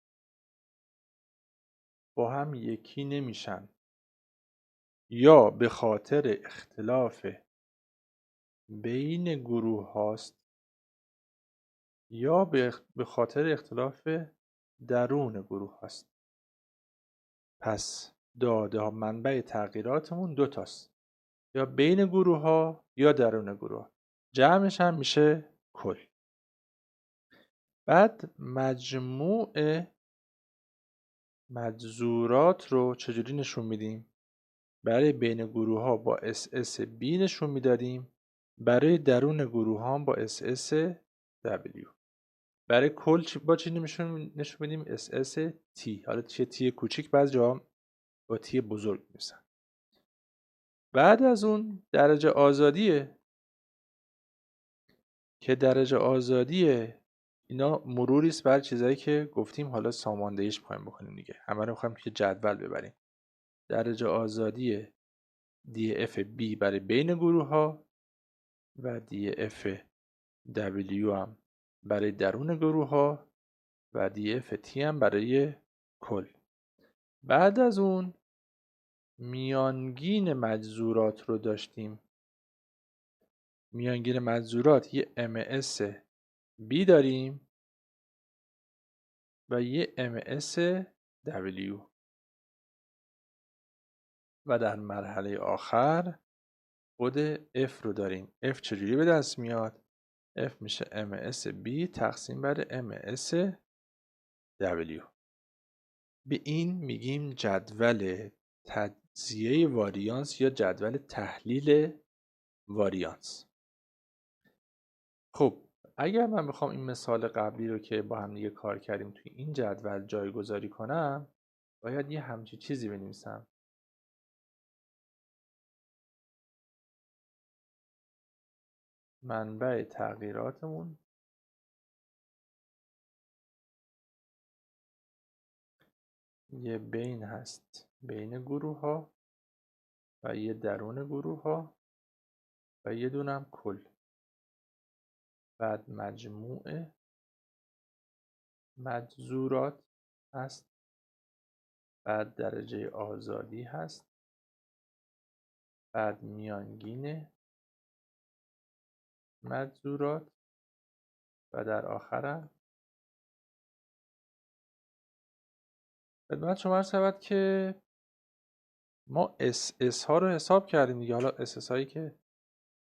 [SPEAKER 1] با هم یکی نمیشن، یا به خاطر اختلاف بین گروه هاست یا به خاطر اختلاف درون گروه هاست. پس داده ها منبع تغییراتمون دوتاست، یا بین گروه ها یا درون گروه، جمعش هم میشه کل. بعد مجموع مجذورات رو چجوری نشون میدیم؟ برای بین گروه ها با SS B نشون میدادیم، برای درون گروه ها با SS W. برای کل با چی نشون میدیم؟ SS T. حالا چیه T کوچیک، بعضی جا با T بزرگ میسن. بعد از اون درجه آزادیه که درجه آزادیه اینا مروری است بر چیزایی که گفتیم، حالا ساماندهیش می‌خوایم بکنیم دیگه، همه رو می‌خوایم که جدول ببریم. درجه آزادی DFB برای بین گروه ها و DFW هم برای درون گروه ها و DFT هم برای کل. بعد از اون میانگین مجذورات رو داشتیم. میانگین مجذورات یه MS B داریم و یه MS W. و در مرحله آخر خود F رو داریم. F چجوری به دست میاد؟ F میشه MS B تقسیم بر MSW. به این میگیم جدول تجزیه واریانس یا جدول تحلیل واریانس. خب اگر من بخوام این مثال قبلی رو که با هم دیگه کار کردیم توی این جدول جایگذاری کنم، باید یه همچی چیزی بنویسم. منبع تغییراتمون یه بین هست بین گروه ها و یه درون گروه ها و یه دونم کل. بعد مجموع مجذورات هست. بعد درجه آزادی هست. بعد میانگین مجذورات و در آخرم خدمت شما عرض شود که ما اس ها رو حساب کردیم دیگه. حالا اس هایی که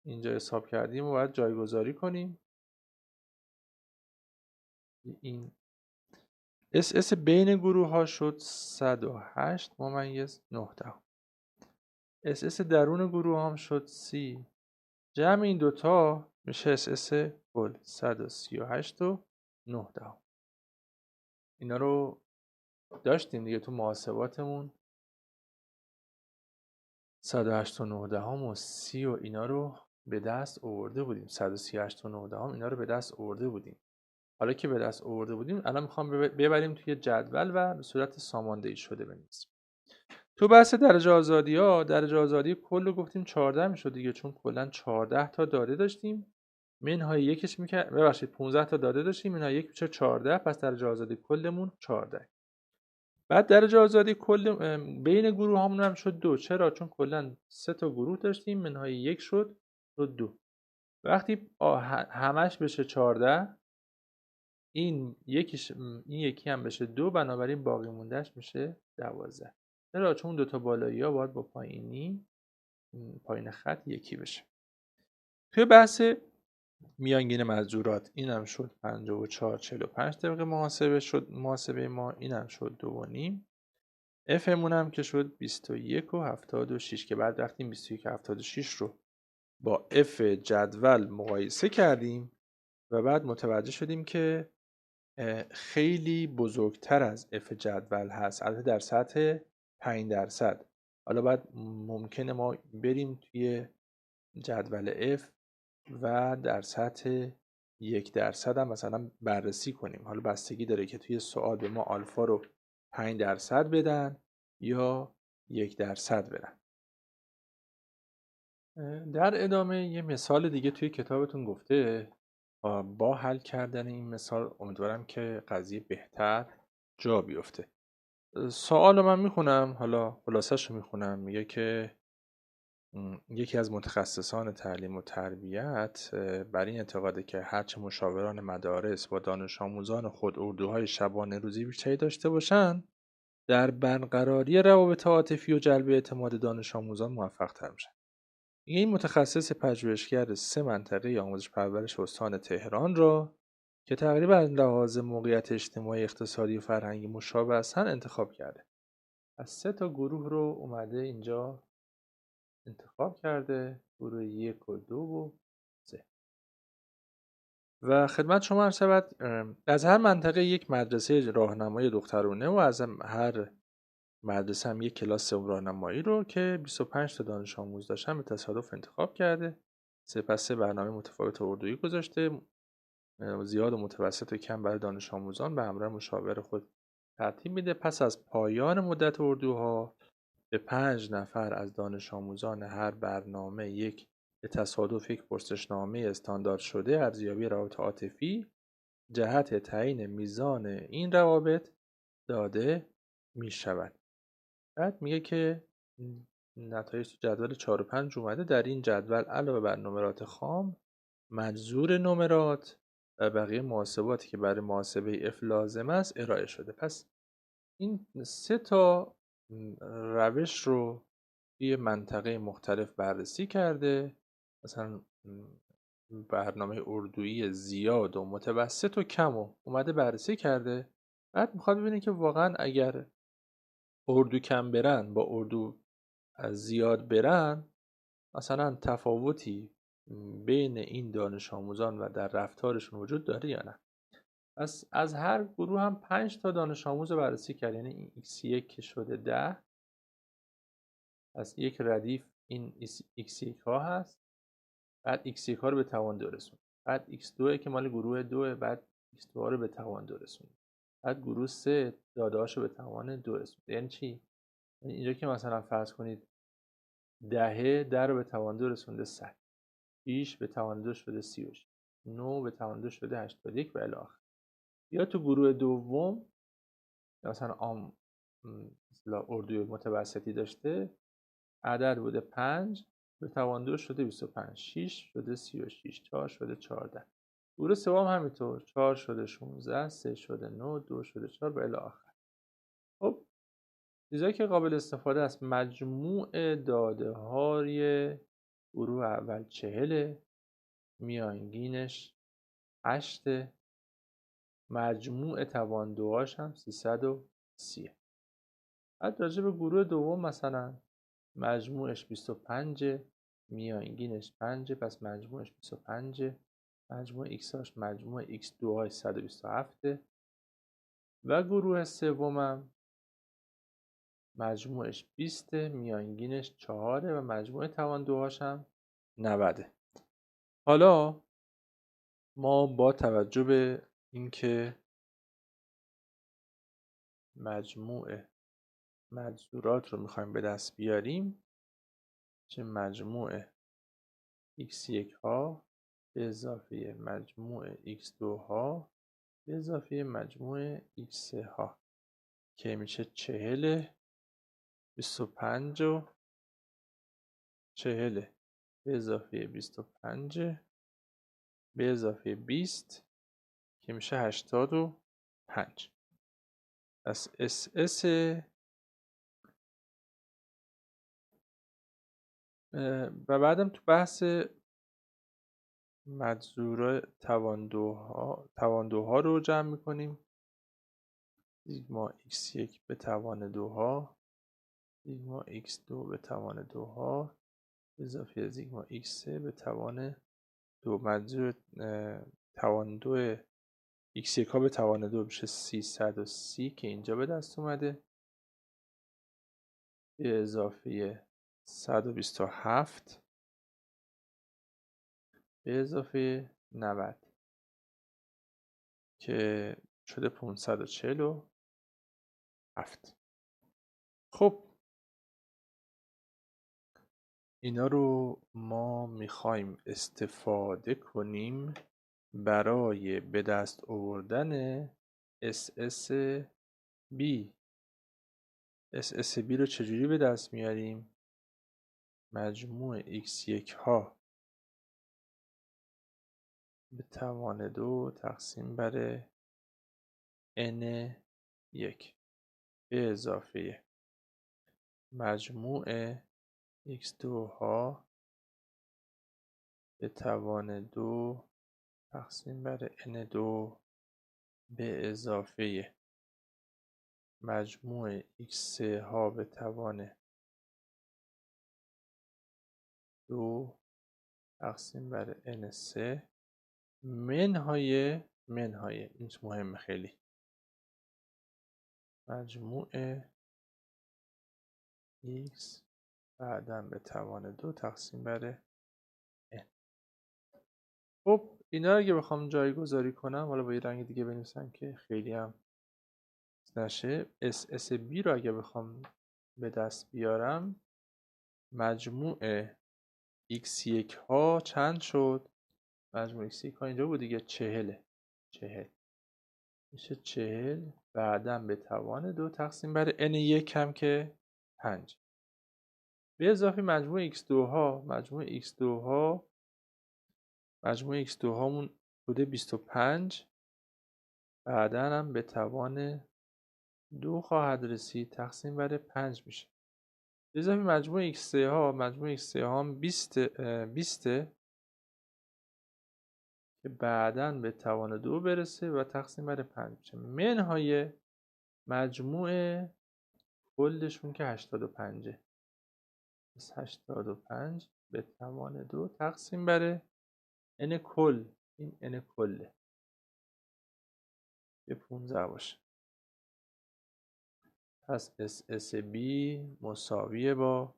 [SPEAKER 1] اینجا حساب کردیم رو باید جایگذاری کنیم. این اس بین گروه ها شد 108.9. اس درون گروه هم شد 30. جمع این دوتا میشه اس کل 138.9. اینا رو داشتیم دیگه تو محاسباتمون. 108.9 و 30 و اینا رو به دست آورده بودیم. 138.9 اینا رو به دست آورده بودیم. حالا که به دست آورده بودیم الان میخوام ببریم توی جدول و به صورت ساماندهی شده بنویسیم. تو بحث درجه آزادی ها، درجه آزادی کل رو گفتیم 14 میشد دیگه، چون کلا 14 تا داده داشتیم. منهای یکش میکرد 15 تا داده داشتیم، منهای یک میشه 14. پس درجه آزادی کلمون 14. بعد درجه آزادی کل بین گروه هامون هم شد 2. چرا؟ چون کلا 3 تا گروه داشتیم، منهای یک شد 2. وقتی همش بشه 14، این یکی هم بشه 2، بنابراین باقی موندهش میشه 12. چرا؟ چون 2 تا بالایی ها باید با پایین خط یکی بشه. توی بحث میانگین مجذورات اینم شد 54.45 دقیقه محاسبه ما. اینم شد 2.5. اف مون هم که شد 21.76 که بعد رفتیم 21.76 رو با اف جدول مقایسه کردیم و بعد متوجه شدیم که خیلی بزرگتر از اف جدول هست، البته در سطح 5%. حالا بعد ممکنه ما بریم توی جدول اف و در سطح 1% هم مثلا بررسی کنیم. حالا بستگی داره که توی سوال به ما آلفا رو 5% بدن یا 1% بدن. در ادامه یه مثال دیگه توی کتابتون گفته با حل کردن این مثال امیدوارم که قضیه بهتر جا بیفته. سوال من میخونم، حالا خلاصش رو میخونم. میگه که یکی از متخصصان تعلیم و تربیت بر این اعتقاده که هرچه مشاوران مدارس با دانش آموزان خود اردوهای شبانه روزی بیشتری داشته باشند، در برقراری روابط عاطفی و جلب اعتماد دانش آموزان موفق تر میشن. این متخصص پژوهشگر 3 منطقه آموزش پرورش استان تهران را که تقریبا از لحاظ موقعیت اجتماعی، اقتصادی و فرهنگی مشابه هستند انتخاب کرده. از 3 تا گروه رو اومده اینجا انتخاب کرده، گروه 1 و 2 و 3. و خدمت شما عرض شود از هر منطقه یک مدرسه راهنمای دخترانه و از هر مدرسه هم یک کلاس راهنمایی رو که 25 تا دانش آموز داشتن به تصادف انتخاب کرده. سپس برنامه متفاوت اردویی گذاشته، زیاد و متوسط و کم برای دانش آموزان به همراه مشاور خود ترتیب میده. پس از پایان مدت اردوها به 5 نفر از دانش آموزان هر برنامه به تصادف یک پرسشنامه استاندارد شده ارزیابی روابط عاطفی جهت تعیین میزان این روابط داده می شود. بعد میگه که نتایج تو جدول 4 و 5 اومده. در این جدول علاوه بر نمرات خام، مجذور نمرات و بقیه محاسباتی که برای محاسبه اف لازم است ارائه شده. پس این 3 تا روش رو توی منطقه مختلف بررسی کرده، مثلا برنامه اردویی زیاد و متوسط و کم و اومده بررسی کرده. بعد میخواد ببینه که واقعا اگر اردو کم برن با اردو زیاد برن، مثلا تفاوتی بین این دانش آموزان و در رفتارشون وجود داره یا نه. پس از هر گروه هم 5 تا دانش آموز رو بررسی کرد، یعنی این x1 که شده 10. پس یک ردیف این x1 ها هست، بعد x1 ها رو به توان 2 رسوند، بعد x2 که مال گروه 2، بعد x2 ها رو به توان 2 رسوند، بعد گروه 3 داده هاشو به توان 2 رسوند. یعنی چی؟ یعنی اینجا که مثلا فرض کنید 10 رو به توان 2 رسونده 100، 6 به توان 2 شده 36، 9 به توان 2 شده 81 و الی آخر. یا تو گروه دوم مثلا اردوی متوسطی داشته، عدد بوده 5 به توان 2 شده 25، 6 شده 36، 4 شده 14. گروه سوم همینطور، 4 شده 16، 3 شده 9، 2 شده 4 و الی آخر. خب چیزایی که قابل استفاده است، مجموع داده های گروه اول 40، میانگینش 8، مجموع توان دوهاش هم 330. بعد راجع به گروه دوم مثلا مجموعش 25، میانگینش 5، پس مجموعش 25، مجموع x هاش مجموع x2 های 127 و گروه سومم مجموعش 20، میانگینش 4 و مجموع توان دوهاش هم 90. حالا ما با توجه به اینکه مجموع مجذورات رو میخوایم به دست بیاریم، چه مجموع x1 ها به اضافه مجموع x2 ها به اضافه مجموع x3 ها که میشه 40، 25 و 40 به اضافه 25 به اضافه 20 که میشه 85. پس SS و بعدم تو بحث مجذور تواندوها رو جمع میکنیم. سیگما x1 به توان 2 ها، سیگما x2 به توان 2 ها اضافه سیگما x3 به توان 2. مجذور توان 2 x1 ها به توان 2 میشه 330 که اینجا به دست اومده، به اضافه 127 به اضافه 90 که شده 547. خب اینا رو ما میخوایم استفاده کنیم برای به دست آوردن SSB. SSB رو چجوری به دست میاریم؟ مجموع x1 ها به توان 2 تقسیم بر n1 به اضافه مجموع x2 ها به توان 2 تقسیم بر n2 به اضافه مجموع x3 ها به توان 2 تقسیم بر n3 منهای این مهم خیلی، مجموع x بعداً به توان 2 تقسیم بر n. خب اینا رو اگه بخوام جایگذاری کنم، حالا با یه رنگ دیگه بنویسم که خیلی هم نشه، SSB رو اگه بخوام به دست بیارم، مجموع x1 ها چند شد؟ مجموع x1 ها اینجا بود دیگه، 40 میشه 40 بعداً به توان 2 تقسیم بر n1 هم که 5 به اضافه مجموع x2 ها. مجموع x2 هامون بوده 25، بعداً هم به توان 2 خواهد رسید، تقسیم بر 5 میشه. اضافه مجموع x3 ها، مجموع x3 ها هم 20 که بعداً به توان 2 برسه و تقسیم بر 5 میشه، منهای مجموع کلشون که 85. پس 85 به توان 2 تقسیم بر n کل، این n کله به 15 باشه. پس SSB مساویه با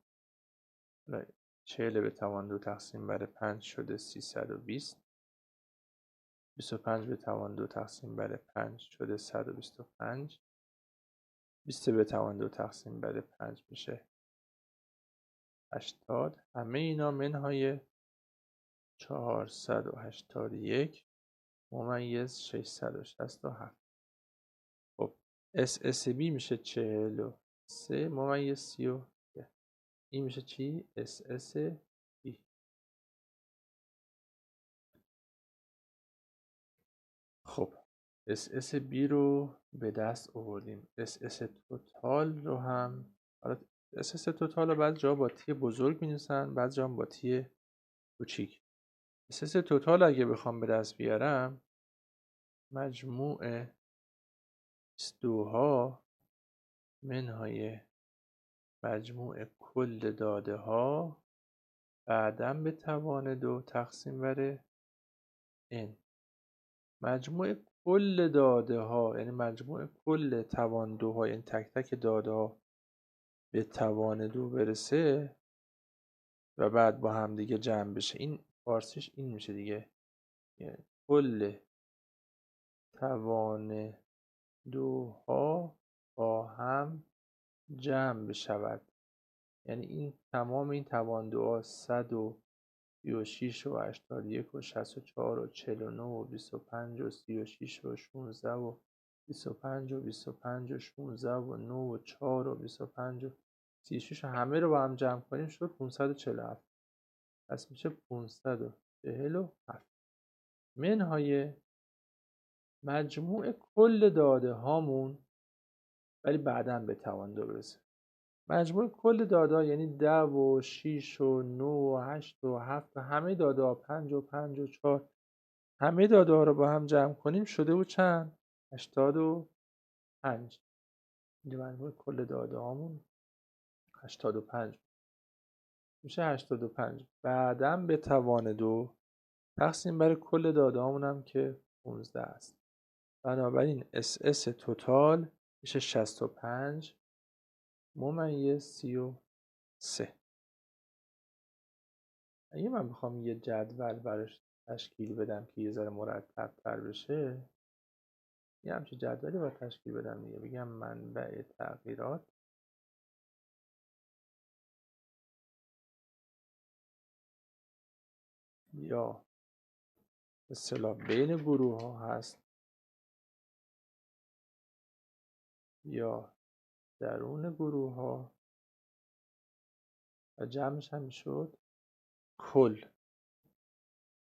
[SPEAKER 1] 40 به توان 2 تقسیم بر 5 شده 320. 25 به توان 2 تقسیم بر 5 شده 125. 20 به توان 2 تقسیم بر 5 میشه 80. همه اینا منهای 481 ممیز 667. خب SSB میشه 43 ممیز 33. این میشه چی؟ SSB. خب SSB رو به دست آوردیم. SS توتال رو هم، حالا SS توتال رو بعد جا با تی بزرگ می-نویسن، بعد جا با تی کوچیک. SS توتال اگه بخوام به دست بیارم، مجموع 22 ها منهای مجموع کل داده ها بعداً به توان 2 تقسیم بر n. مجموع کل داده ها یعنی مجموع کل توان 2 ها، یعنی تک تک داده ها به توان 2 برسه و بعد با هم دیگه جمع بشه. این فارسیش این میشه دیگه، یعنی کل توان 2 ها با هم جمع بشود. یعنی این تمام این توان 2 ها 136 و 81 و 64 و 49 و 25 و 36 و 16 و 25 و 25 و 16 و 9 و 4 و 25 و 36 همه رو با هم جمع کنیم شد 547. پس میشه 547 منهای مجموع کل داده هامون، ولی بعداً به توان 2 برسه. مجموع کل داده ها یعنی 10 و 6 و 9 و 8 و 7 و همه داده ها 5 و 5 و 4 همه داده ها رو با هم جمع کنیم شده بود چند؟ 85. اینجا مجموع کل داده هامون 85 میشه 85 بعداً به توان 2 تقسیم بر کل داده هامون هم که 15 است. بنابراین SS توتال میشه 65 ممیز 33. اگه من بخوام یه جدول براش تشکیل بدم که یه ذره مرتب تر بشه، یه همچین جدولی باید تشکیل بدم دیگه. بگم منبع تغییرات یا اصطلاح بین گروه ها هست یا درون گروه ها و جمعش هم شد کل،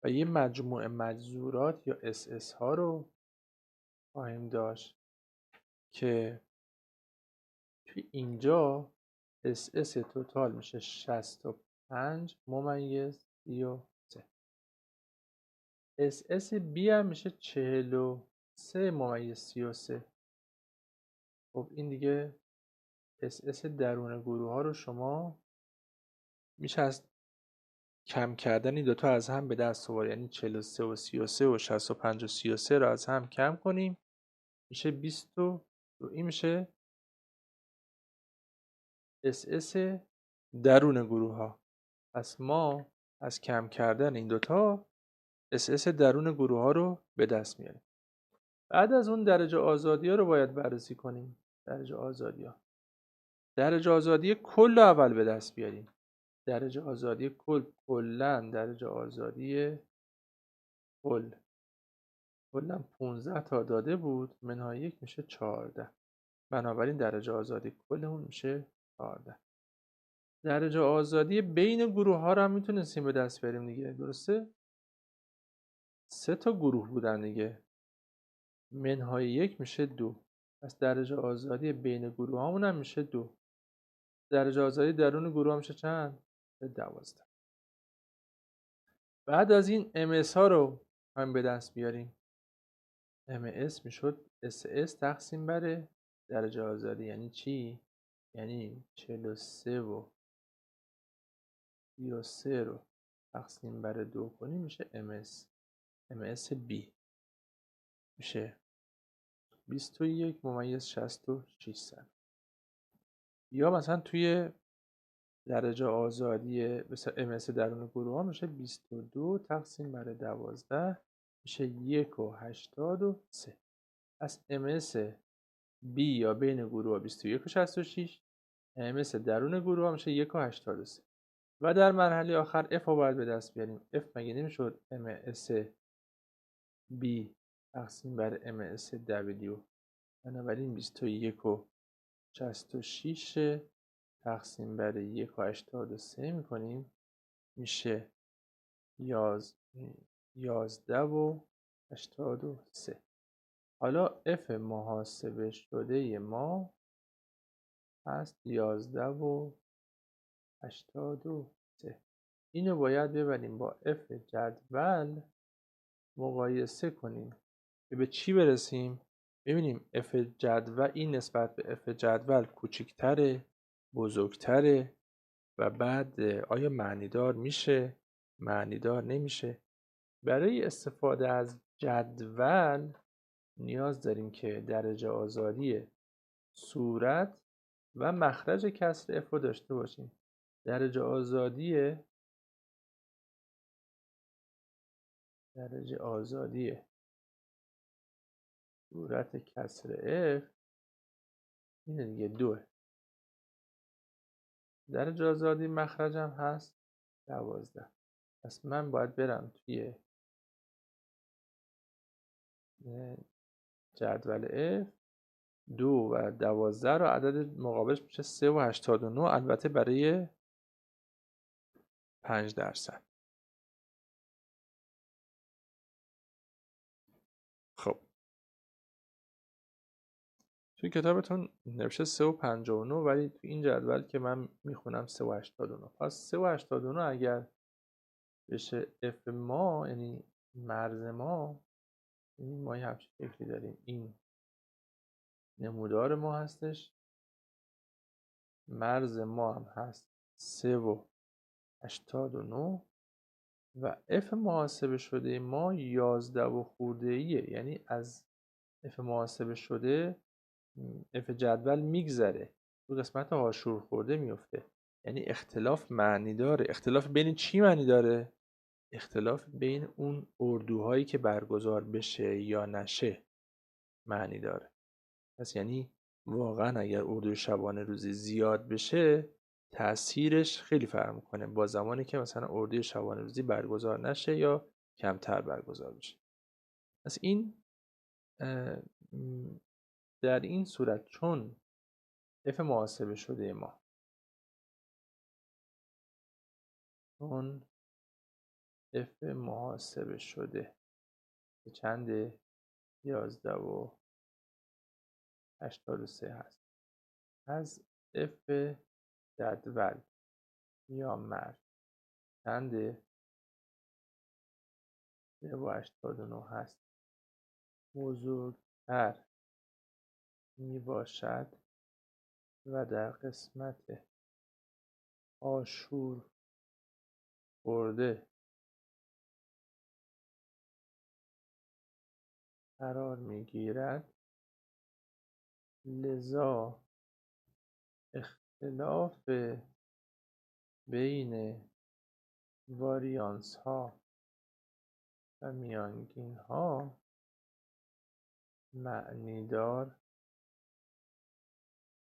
[SPEAKER 1] و یه مجموعه مجذورات یا SS ها رو خواهیم داشت که توی اینجا SS توتال میشه 65 ممیز 33. SSB هم میشه 43 ممیز 33. خب این دیگه SS درون گروه ها رو شما میشه از کم کردن این دوتا از هم به دست آورد، یعنی 43 و 33 و 65 و 33 رو از هم کم کنیم میشه 22. این میشه SS درون گروه ها. پس ما از کم کردن این دوتا SS درون گروه ها رو به دست میاریم. بعد از اون درجه آزادی ها رو باید بررسی کنیم. درجه آزادی ها، درجه آزادی کل رو اول به دست بیاریم. درجه آزادی کل کلن درجه آزادی کلن 15 تا داده بود، منهای یک میشه 14. بنابراین درجه آزادی کل اون میشه 14. درجه آزادی بین گروه ها رو هم میتونستیم به دست بیاریم دیگه، درسته؟ 3 تا گروه بودن دیگه، منهای یک میشه 2. پس درجه آزادی بین گروه هامون هم میشه 2. درجه آزادی درون گروه میشه چند؟ 12. بعد از این MS ها رو هم به دست بیاریم. MS میشد SS تقسیم بر درجه آزادی. یعنی چی؟ یعنی 43 و 33 رو تقسیم بر 2 کنیم میشه MS B میشه 21/66. یا مثلا توی درجه آزادی مثل MS درون گروه ها میشه 22 تقسیم بر 12 میشه 1/83. پس MS B یا بین گروه ها 21/66، MS درون گروه ها میشه 1/83. و در مرحله آخر F رو باید به دست بیاریم. F مگه نمیشد MS B تقسیم بر MS W. بنابراین 21/66 تقسیم بر 1/83 میکنیم میشه 11/83. حالا F محاسبه شده ما هست 11/83. اینو باید ببریم با F جدول مقایسه کنیم که به چی برسیم. ببینیم F جدول این نسبت به F جدول کوچکتره، بزرگتره و بعد آیا معنیدار میشه، معنیدار نمیشه. برای استفاده از جدول نیاز داریم که درجه آزادی صورت و مخرج کسر F رو داشته باشیم. درجه آزادی صورت کسر F اینه دیگه 2. درجه آزادی مخرجم هست 12. پس من باید برم توی جدول F 2 و 12 رو عدد مقابلش میشه 3/89. البته برای 5%. خب توی کتابتون نوشته 3/59 ولی توی این جدول که من میخونم 3/89. پس 3/89 اگر بشه F ما، یعنی مرز ما، یعنی ما یه همچین فکری داریم این نمودار ما هستش، مرز ما هم هست 3/89 و F محاسبه شده ما 11 و خورده ایه. یعنی از F محاسبه شده F جدول میگذره، تو قسمت هاشور خورده میفته. یعنی اختلاف معنی داره. اختلاف بین چی معنی داره؟ اختلاف بین اون اردوهایی که برگزار بشه یا نشه معنی داره. پس یعنی واقعا اگر اردوی شبانه روزی زیاد بشه تأثیرش خیلی فرق میکنه با زمانی که مثلا اردوی شبانه روزی برگزار نشه یا کمتر برگزار بشه. پس این در این صورت چون F محاسبه شده ما F محاسبه شده که چنده 11/83 هست از F جدول یا مرز چنده 3/89 هست بزرگتر می باشد و در قسمت آشور خورده قرار می گیرد، لذا اختلاف بین واریانس ها و میانگین ها معنیدار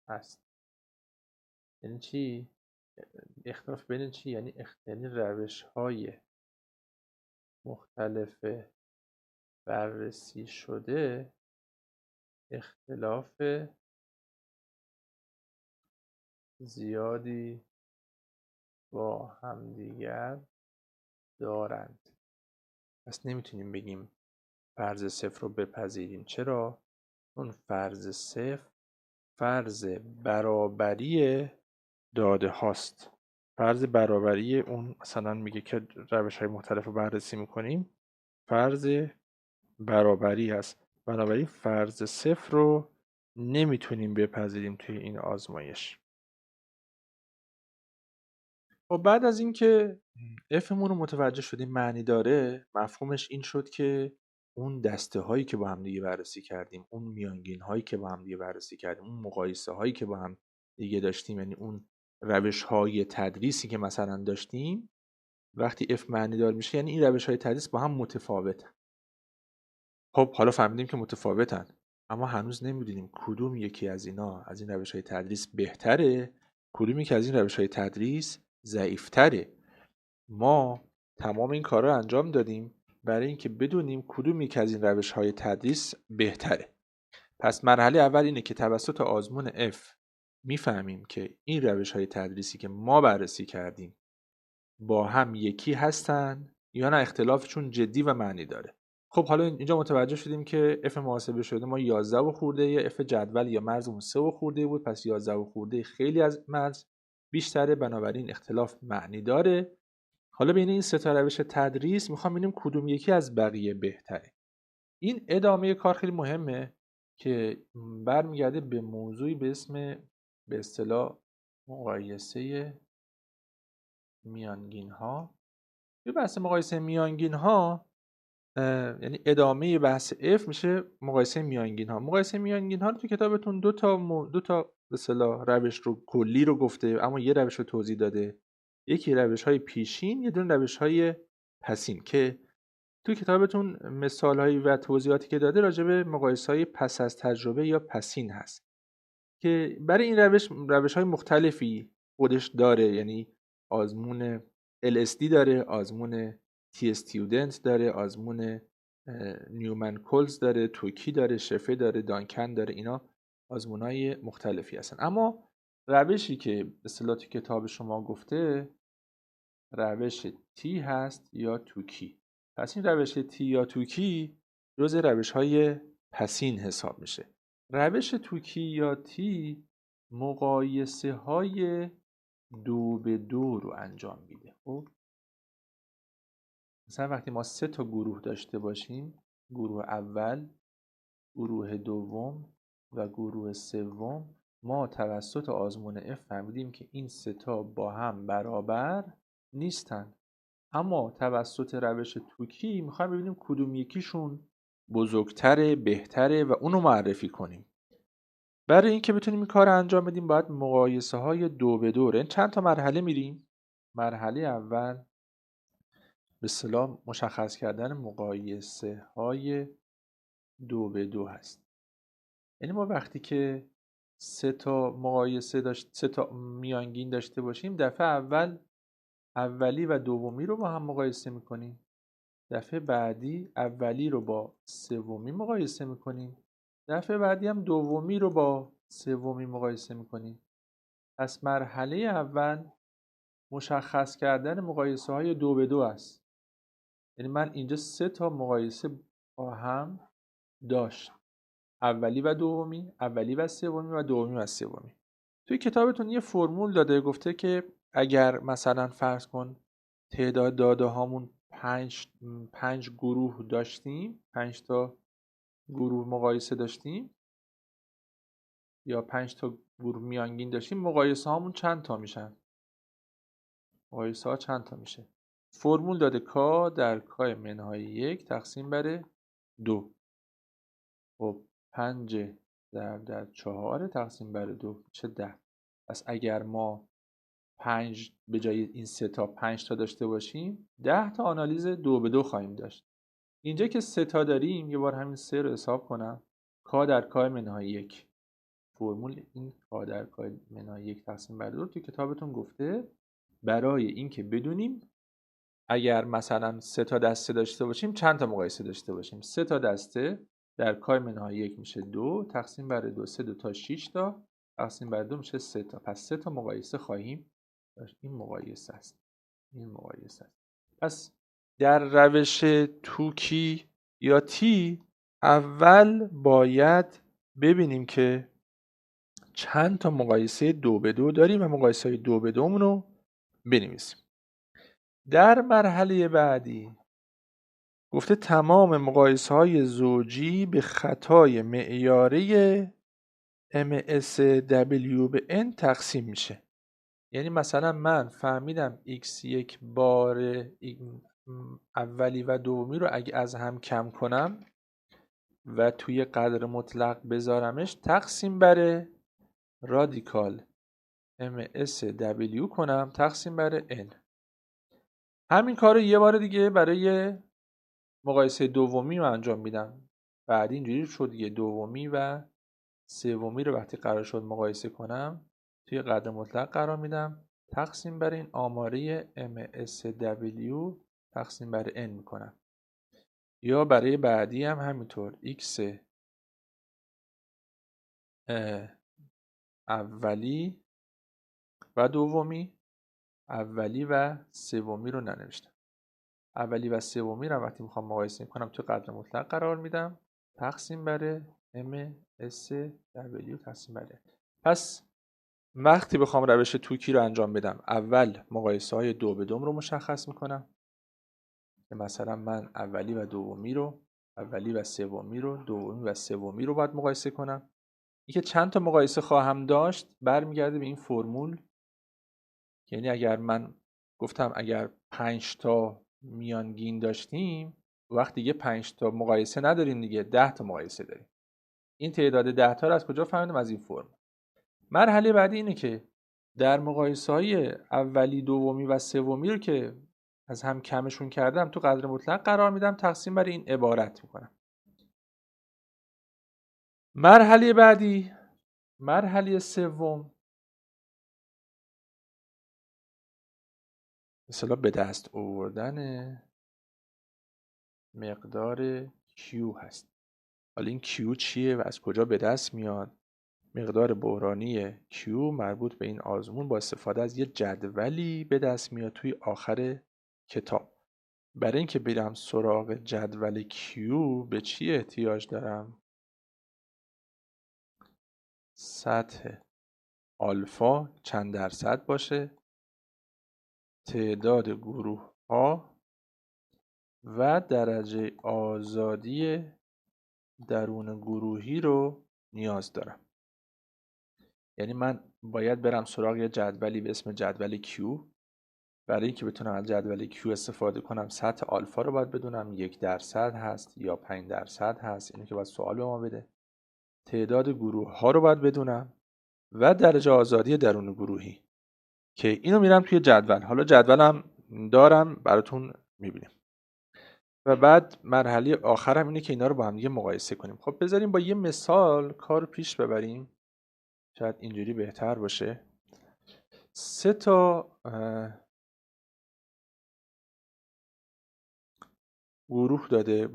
[SPEAKER 1] است. یعنی چی؟ اختلاف بین چی؟ یعنی روش های مختلف بررسی شده اختلاف زیادی با همدیگر دارند. پس نمیتونیم بگیم فرض صفر رو بپذیریم. چرا؟ چون فرض صفر فرض برابریه داده هاست. فرض برابری اون مثلا میگه که روش های مختلف رو بررسی میکنیم، فرض برابری هست. بنابراین فرض صفر رو نمیتونیم بپذیریم توی این آزمایش. خب بعد از اینکه fمون رو متوجه شدیم معنی داره، مفهومش این شد که اون دسته هایی که با هم دیگه بررسی کردیم، اون میانگین هایی که با هم دیگه بررسی کردیم، اون مقایسه هایی که با هم دیگه داشتیم، یعنی اون روش های تدریسی که مثلا داشتیم، وقتی f معنی دار میشه یعنی این روش های تدریس با هم متفاوتن. خب حالا فهمیدیم که متفاوتن، اما هنوز نمیدونیم کدوم یکی از اینا، از این روش های تدریس بهتره، کدوم یکی از این روش های تدریس ضعیفتره. ما تمام این کارا رو انجام دادیم برای اینکه بدونیم کدوم یکی از این روش های تدریس بهتره. پس مرحله اول اینه که توسط آزمون F میفهمیم که این روش های تدریسی که ما بررسی کردیم با هم یکی هستن یا نه اختلافشون جدی و معنی داره. خب حالا اینجا متوجه شدیم که F محاسبه شده ما 11 و خورده، یا F جدول یا مرزمون 3 و خورده بود، پس 11 و خورده خیلی از مرز بیشتره، بنابراین اختلاف معنی داره. حالا بین این سه تا روش تدریس میخوام ببینیم کدوم یکی از بقیه بهتره. این ادامه کار خیلی مهمه که برمیگرده به موضوعی به اسم به اصطلاح مقایسه میانگین ها. به بحث مقایسه میانگین ها یعنی ادامه بحث F میشه مقایسه میانگین ها. مقایسه میانگین ها رو تو کتابتون دو تا به اصطلاح روش رو کلی رو گفته، اما یه روش رو توضیح داده. یکی روش های پیشین، یه دونه روش های پسین، که تو کتابتون مثال هایی و توضیحاتی که داده راجع به مقایسه های پس از تجربه یا پسین هست که برای این روش های مختلفی خودش داره. یعنی آزمون LSD داره، آزمون تی استودنت داره، آزمون نیومن کولز داره، توکی داره، شفه داره، دانکن داره. اینا آزمون های مختلفی هستن، اما روشی که به اصطلاح تو کتاب شما گفته روش تی هست یا توکی. پس این روش تی یا توکی جزء روش های پسین حساب میشه. روش توکی یا تی مقایسه های 2 به 2 رو انجام میده. خب مثلا وقتی ما 3 تا گروه داشته باشیم، گروه اول، گروه دوم و گروه سوم، ما توسط آزمون F فهمیدیم که این 3 تا با هم برابر نیستن، اما توسط روش توکی میخوایم ببینیم کدوم یکیشون بزرگتره، بهتره و اونو معرفی کنیم. برای اینکه بتونیم این کار رو انجام بدیم باید مقایسه های 2 به 2 چند تا مرحله میریم. مرحله اول به اصطلاح مشخص کردن مقایسه های 2 به 2 هست. یعنی ما وقتی که 3 تا مقایسه 3 تا میانگین داشته باشیم، دفعه اول اولی و دومی رو با هم مقایسه میکنیم، دفعه بعدی اولی رو با سومی مقایسه میکنیم، دفعه بعدی هم دومی رو با سومی مقایسه میکنیم. پس مرحله اول مشخص کردن مقایسه های 2 به 2 است. یعنی من اینجا 3 تا مقایسه با هم داشت، اولی و دومی، اولی و سومی و دومی و سومی. توی کتابتون یه فرمول داده، گفته که اگر مثلا فرض کن تعداد داده هامون 5 گروه داشتیم، 5 تا گروه مقایسه داشتیم یا 5 تا گروه میانگین داشتیم، مقایسه هامون چند تا میشن؟ مقایسه ها چند تا میشه؟ فرمول داده کا در کا منهای 1 تقسیم بر 2. خب 5 در 4 تقسیم بر 2 میشه 10. پس اگر ما 5 به جای این 3 تا 5 تا داشته باشیم، 10 تا آنالیز 2 به 2 خواهیم داشت. اینجا که 3 تا داریم، یه بار همین 3 رو حساب کنم، کا در کا منهای 1. فرمول این کا در کا منهای 1 تقسیم بر 2 تو کتابتون گفته برای اینکه بدونیم اگر مثلا 3 تا دسته داشته باشیم چند تا مقایسه داشته باشیم. 3 تا دسته در کا منهای 1 میشه 2 تقسیم بر 2، 3 تا 6 تا تقسیم بر 2 میشه 3 تا. پس 3 تا مقایسه خواهیم داشت. این مقایسه است. این مقایسه است. پس در روش توکی یا تی اول باید ببینیم که چند تا مقایسه 2 به 2 داریم و مقایسه های 2 به 2 رو بنویسیم. در مرحله بعدی گفته تمام مقایسه های زوجی به خطای معیاری MSW به N تقسیم میشه. یعنی مثلا من فهمیدم x1 بار اولی و دومی رو اگه از هم کم کنم و توی قدر مطلق بذارمش تقسیم بر رادیکال MSW کنم تقسیم بر N. همین کار رو یه بار دیگه برای مقایسه دومی رو انجام میدم. بعد اینجوری شد دیگه، دومی و سومی رو وقتی قرار شد مقایسه کنم توی قدر مطلق قرار میدم تقسیم بر این آماره MSW تقسیم بر N میکنم. یا برای بعدی هم همینطور x اولی و دومی، اولی و سومی رو ننوشتم. اولی و سومی رو وقتی میخوام مقایسه کنم تو قدر مطلق قرار میدم تقسیم بر MSW تقسیم بر N. پس وقتی بخوام روش توکی رو انجام بدم اول مقایسه های 2 به 2 رو مشخص میکنم که مثلا من اولی و دومی رو، اولی و سومی رو، دومی و سومی رو باید مقایسه کنم. اینکه چند تا مقایسه خواهم داشت برمیگرده به این فرمول. یعنی اگر من گفتم اگر 5 تا میانگین داشتیم وقتی دیگه 5 تا مقایسه نداریم دیگه 10 تا مقایسه داریم. این تعداد 10 تا رو از کجا فهمیدم؟ از این فرمول. مرحله بعدی اینه که در مقایسه های اولی، دومی و سومی رو که از هم کمشون کردم تو قدر مطلق قرار میدم تقسیم بر این عبارت میکنم. مرحله بعدی، مرحله سوم، مثلا به دست آوردن مقدار Q هست. حالا این Q چیه و از کجا به دست میاد؟ مقدار بحرانی Q مربوط به این آزمون با استفاده از یه جدولی به دست میاد توی آخر کتاب. برای اینکه برم سراغ جدول Q به چی احتیاج دارم؟ سطح آلفا چند درصد باشه، تعداد گروه ها و درجه آزادی درون گروهی رو نیاز دارم. یعنی من باید برم سراغ یه جدولی به اسم جدول Q. برای اینکه بتونم از جدول Q استفاده کنم سطح آلفا رو باید بدونم 1% هست یا 5% هست، اینو که باید سوال به ما بده. تعداد گروه ها رو باید بدونم و درجه آزادی درون گروهی که اینو میرم توی جدول. حالا جدولم دارم براتون میبینیم. و بعد مرحله آخرم اینه که اینا رو با هم دیگه مقایسه کنیم. خب بذاریم با یه مثال کار پیش ببریم، شاید اینجوری بهتر باشه. 3 تا گروه داده.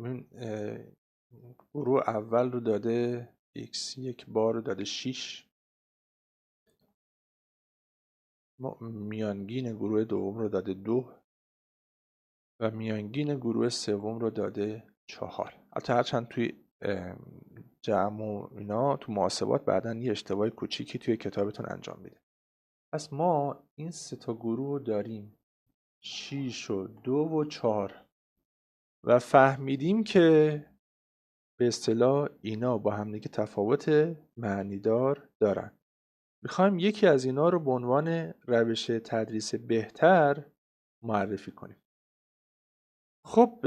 [SPEAKER 1] گروه اول رو داده x1 بار رو داده 6. میانگین گروه دوم رو داده 2 و میانگین گروه سوم رو داده 4. البته هرچند توی جمع و اینا تو محاسبات بعداً یه اشتباه کوچیکی توی کتابتون انجام میده. پس ما این 3 تا گروه رو داریم 6 و 2 و 4 و فهمیدیم که به اصطلاح اینا با هم دیگه تفاوت معنیدار دارن. میخوایم یکی از اینا رو به عنوان روش تدریس بهتر معرفی کنیم. خب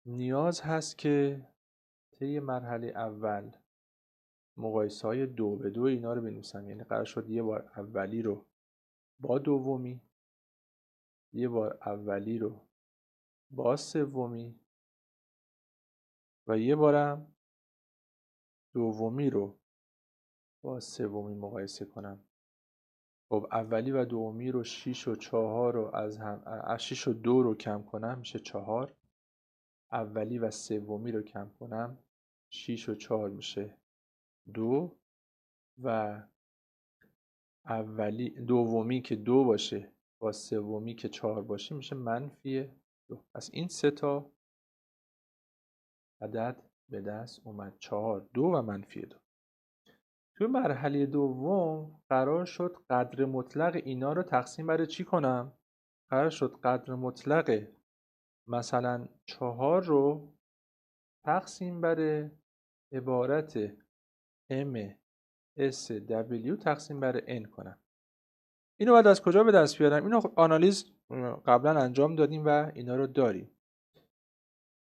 [SPEAKER 1] نیاز هست که طی مرحله اول مقایسه های 2 به 2 اینا رو بنویسم. یعنی قرار شد یه بار اولی رو با دومی، یه بار اولی رو با سومی و یه بارم دومی رو با سومی مقایسه کنم. خب اولی و دومی رو 6 و 4 رو از 6 و 2 رو کم کنم میشه 4. اولی و سومی رو کم کنم 6 و 4 میشه 2 و دومی که 2 باشه با سومی که 4 باشه میشه -2. پس این 3 تا عدد به دست اومد 4 2 و -2. توی مرحله دوم قرار شد قدر مطلق اینا رو تقسیم بر چی کنم؟ قرار شد قدر مطلق مثلا 4 رو تقسیم بر عبارت MSW تقسیم بر N کنم. اینو باید از کجا به دست بیارم؟ اینو آنالیز قبلا انجام دادیم و اینا رو داریم.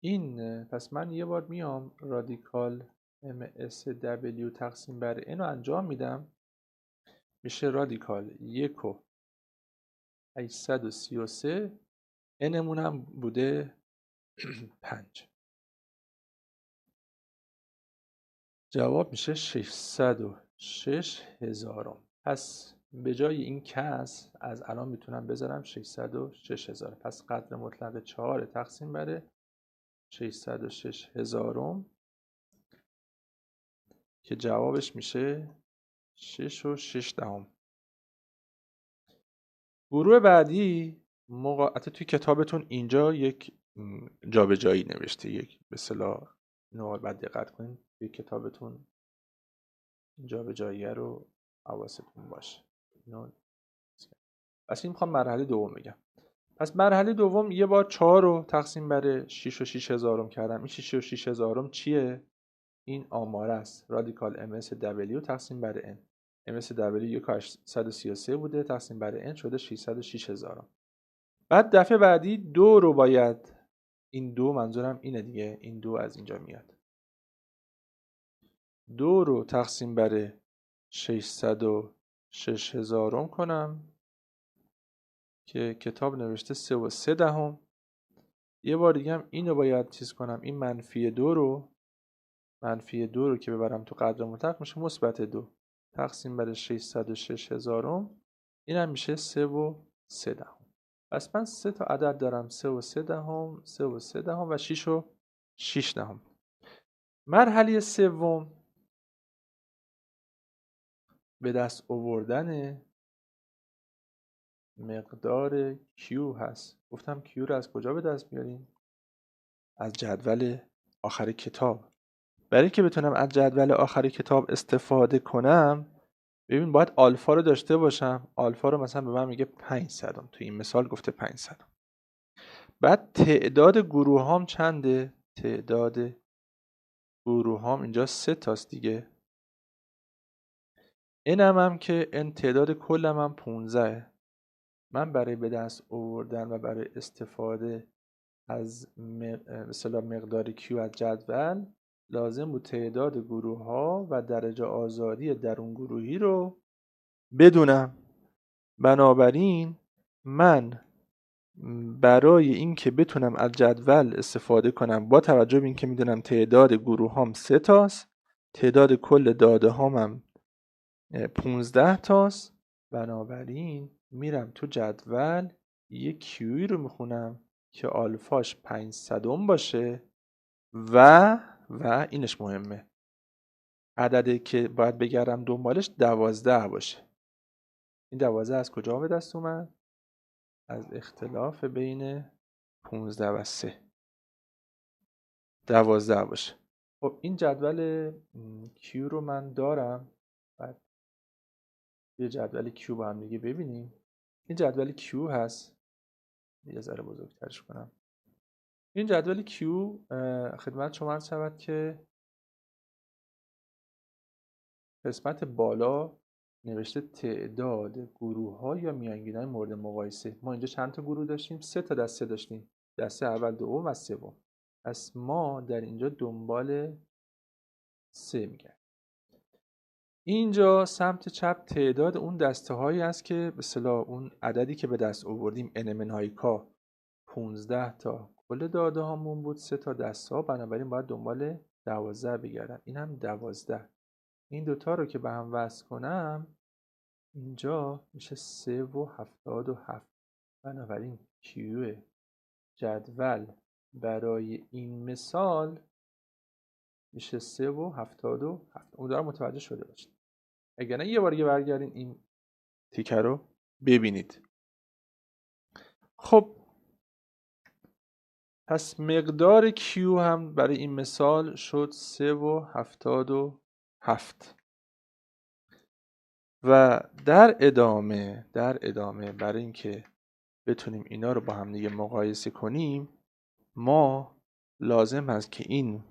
[SPEAKER 1] این پس من یه بار میام رادیکال MSW تقسیم بر N رو انجام میدم، میشه رادیکال 1/833، Nمون هم بوده 5. جواب میشه 606,000. پس به جای این کس از الان میتونم بذارم 606,000. پس قدر مطلق 4 تقسیم بر 606,000 که جوابش میشه 6.6. گروه بعدی حتی توی کتابتون اینجا یک جابجایی نوشته، یک به اصطلاح اینو باید دقت کنید توی کتابتون جابجایی رو حواستون باشه. پس این میخوام مرحله دوم بگم. پس مرحله دوم یه بار 4 رو تقسیم بر 6.6 کردم. این 6.6 چیه؟ این آماره است. رادیکال MSW تقسیم بر N. MSW 1.833 بوده، تقسیم بر N شده 606,000. بعد دفعه بعدی 2 رو باید، این 2 منظورم اینه دیگه، این 2 از اینجا میاد، 2 رو تقسیم بر 606,000 کنم که کتاب نوشته 3.3. یه بار دیگه هم اینو باید چیز کنم، این -2 رو که ببرم تو قدر مطلق میشه -2 تقسیم بر 606,000، این هم میشه 3.3. پس من 3 تا عدد دارم، 3.3، 3.3 و 6.6. مرحله سوم به دست آوردن مقدار Q هست. گفتم Q رو از کجا به دست بیاریم؟ از جدول آخر کتاب. برای که بتونم از جدول آخر کتاب استفاده کنم، ببین باید آلفا رو داشته باشم. آلفا رو مثلا به من میگه 500. تو این مثال گفته 500. بعد تعداد گروه هام چنده؟ تعداد گروه هام اینجا 3 تاست دیگه. اینم هم که این تعداد کلم هم 15. من برای به دست آوردن و برای استفاده از مثلا مقدار Q از جدول لازم بود تعداد گروه ها و درجه آزادی درون گروهی رو بدونم. بنابراین من برای اینکه بتونم از جدول استفاده کنم، با توجه به اینکه میدونم تعداد گروه هام 3 تاست، تعداد کل داده هامم 15 تاست، بنابراین میرم تو جدول یک کیوی رو میخونم که آلفاش 500 باشه و اینش مهمه، عددی که باید بگردم دنبالش 12 باشه. این 12 از کجا به دست اومد؟ از اختلاف بین 15 و 3. 12 باشه. خب این جدول Q رو من دارم. بعد یه جدول Q با هم دیگه ببینیم. این جدول Q هست. یه ذره بزرگترش کنم. این جدول Q خدمت شما عرض شود که قسمت بالا نوشته تعداد گروه ها یا میانگینای مورد مقایسه. ما اینجا چند تا گروه داشتیم؟ 3 تا دسته داشتیم. دسته اول، دوم و سوم. پس ما در اینجا دنبال 3 میگردیم. اینجا سمت چپ تعداد اون دسته هایی است که به اصطلاح اون عددی که به دست آوردیم NMN های کا 15 تا کل داده هامون بود، 3 تا دسته ها، بنابراین باید دنبال 12 بگردم. این هم 12. این دوتا رو که به هم وصل کنم اینجا میشه 3.77. بنابراین کیو جدول برای این مثال میشه 3.77. امیدوارم متوجه شده باشید. اگر نه یه بار دیگه برگردین این تیکه رو ببینید. خب پس مقدار Q هم برای این مثال شد 3.77. و در ادامه برای اینکه بتونیم اینا رو با هم دیگه مقایسه کنیم، ما لازم هست که این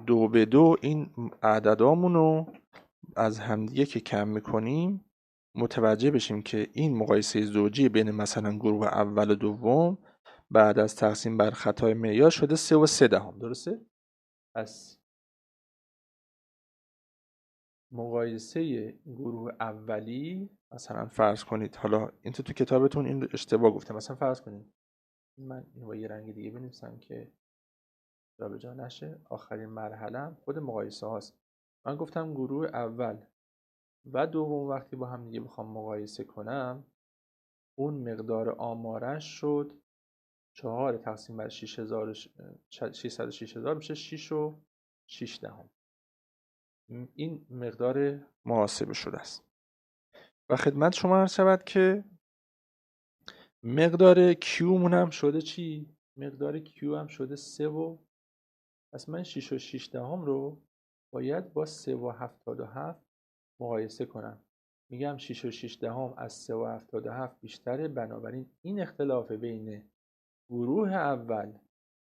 [SPEAKER 1] 2 به 2 این عددامون رو از همدیگه که کم میکنیم متوجه بشیم که این مقایسه زوجی بین مثلا گروه اول و دوم بعد از تقسیم بر خطای معیار شده 3.3 درسته؟ پس مقایسه گروه اولی مثلا فرض کنید، حالا این تو کتابتون این اشتباه گفته، مثلا فرض کنید من این با یه رنگ دیگه بنویسم که جابجا نشه. آخرین مرحله خود مقایسه هاست. من گفتم گروه اول و دوم وقتی با هم دیگه بخوام مقایسه کنم، اون مقدار آمارش شد 4 تقسیم بر 606,000 میشه 6.6. این مقدار محاسبه شده است. و خدمت شما عرض شود که مقدار Q مون هم شده چی؟ مقدار Q هم شده 3 پس من 6.6 رو باید با 3.77 مقایسه کنم. میگم 6.6 از 3.77 بیشتره، بنابراین این اختلاف بین گروه اول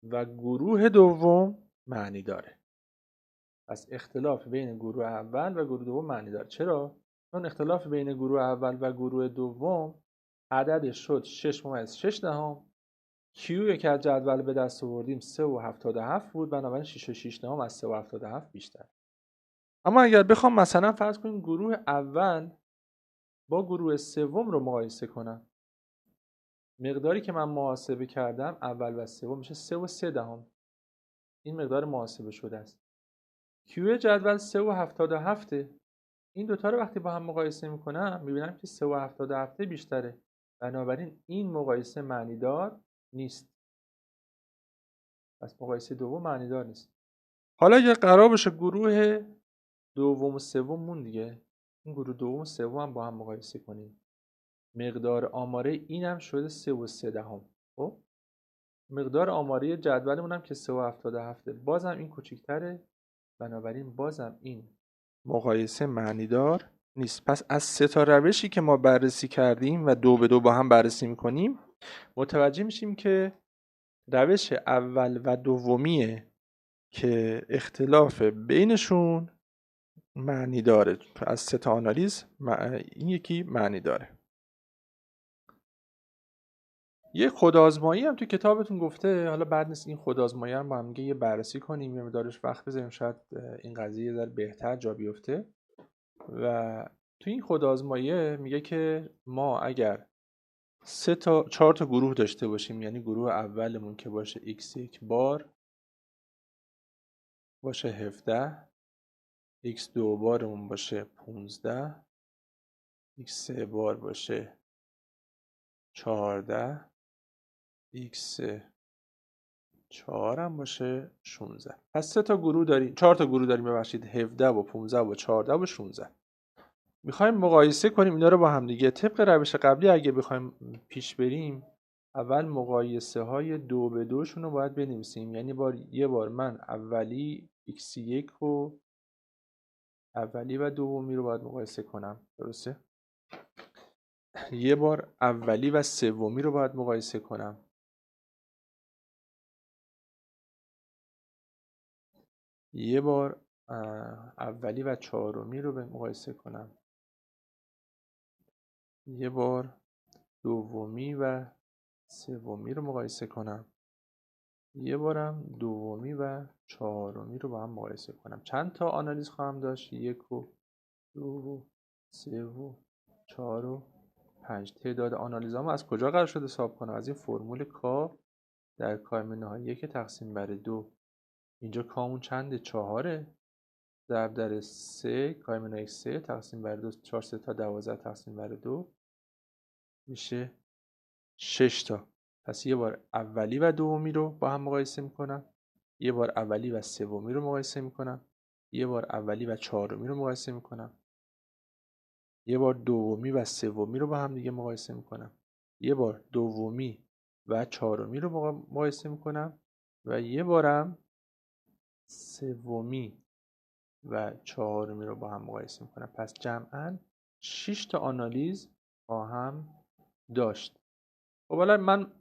[SPEAKER 1] و گروه دوم معنی داره. پس اختلاف بین گروه اول و گروه دوم معنی داره. چرا؟ چون اختلاف بین گروه اول و گروه دوم عددش شد 6.6. کیو که از جدول به دست آوردیم 3.77 بود، بنابراین 6.6 از 3.77 بیشتر. اما اگر بخوام مثلا فرض کنیم گروه اول با گروه سوم رو مقایسه کنم، مقداری که من محاسبه کردم اول و سوم میشه 3.3. این مقدار محاسبه شده است. کیو جدول 3.77. این دوتا رو وقتی با هم مقایسه میکنم میبینم که 3.77 بیشتره، بنابراین این مقایسه معنیدار نیست. پس مقایسه دوم معنیدار نیست. حالا اگه قرار باشه گروه دوم و سوم دیگه، این گروه دوم و سوم هم با هم مقایسه کنیم، مقدار آماره اینم شده 3.3. خب مقدار آماره جدولمون هم که 3.77 بازم این کوچیک‌تره، بنابراین بازم این مقایسه معنیدار نیست. پس از 3 روشی که ما بررسی کردیم و 2 به 2 با هم بررسی میکنیم متوجه میشیم که روش اول و دومیه که اختلاف بینشون معنی داره. از 3 آنالیز این یکی معنی داره. یه خودآزمایی هم تو کتابتون گفته، حالا بعد نیست این خودآزمایی هم با هم یه بررسی کنیم، یه مقدارش وقت بذاریم، شاید این قضیه یه ذره بهتر جا بیفته. و تو این خودآزمایی میگه که ما اگر 4 تا گروه داشته باشیم، یعنی گروه اولمون که باشه x1 بار باشه 17، x2 بارمون باشه 15، x3 بار باشه 14، x4 هم باشه 16. پس 3 تا گروه داریم، 4 تا گروه داریم ببخشید، 17 و 15 و 14 و 16. میخوایم مقایسه کنیم اینا رو با هم دیگه. طبق روش قبلی اگه بخوایم پیش بریم، اول مقایسه های 2 به 2 شون رو باید بنویسیم. یعنی یه بار من اولی x1 و اولی و دومی رو باید مقایسه کنم، درسته؟ یه بار اولی و سومی رو باید مقایسه کنم. یه بار اولی و چهارمی رو مقایسه کنم. یه بار دومی و سومی رو مقایسه کنم. یه بارم دومی و چهارمی رو با هم مقایسه کنم. چند تا آنالیز خواهم داشت؟ 1 و 2 و 3 و 4 و 5. تعداد آنالیزامو از کجا قرار شد حساب کنم؟ از این فرمول کا در کام نهایی که تقسیم بر 2. اینجا کامون چنده؟ 4 ضرب در 3 کام نهایی 3 تقسیم بر 2، 4 3 تا 12 تقسیم بر 2 میشه 6 تا. پس یه بار اولی و دومی رو با هم مقایسه میکنم. یه بار اولی و سومی رو مقایسه میکنم. یه بار اولی و چهارمی رو مقایسه میکنم. یه بار دومی و سومی رو با هم دیگه مقایسه میکنم. یه بار دومی و چهارمی رو مقایسه میکنم و یه بارم سومی و چهارمی رو با هم مقایسه میکنم. پس جمعاً 6 تا آنالیز خواهم داشت. خب حالا من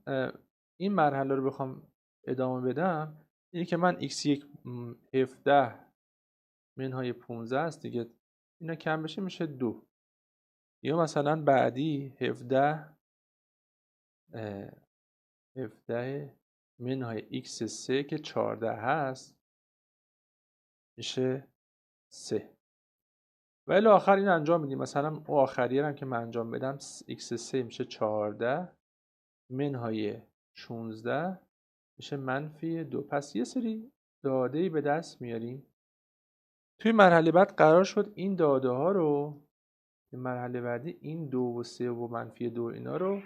[SPEAKER 1] این مرحله رو بخوام ادامه بدم، اینه که من x1 17 منهای 15 است دیگه، اینا کم بشه میشه 2. یا مثلا بعدی 17 منهای x3 که 14 هست میشه 3. و الی آخر این انجام میدیم. مثلا اون آخریه هم که من انجام بدم x3 میشه 14 منهای 16 میشه -2. پس یه سری داده‌ای به دست میاریم. توی مرحله بعد قرار شد این داده ها رو، این مرحله بعدی این 2 و 3 و -2 اینا رو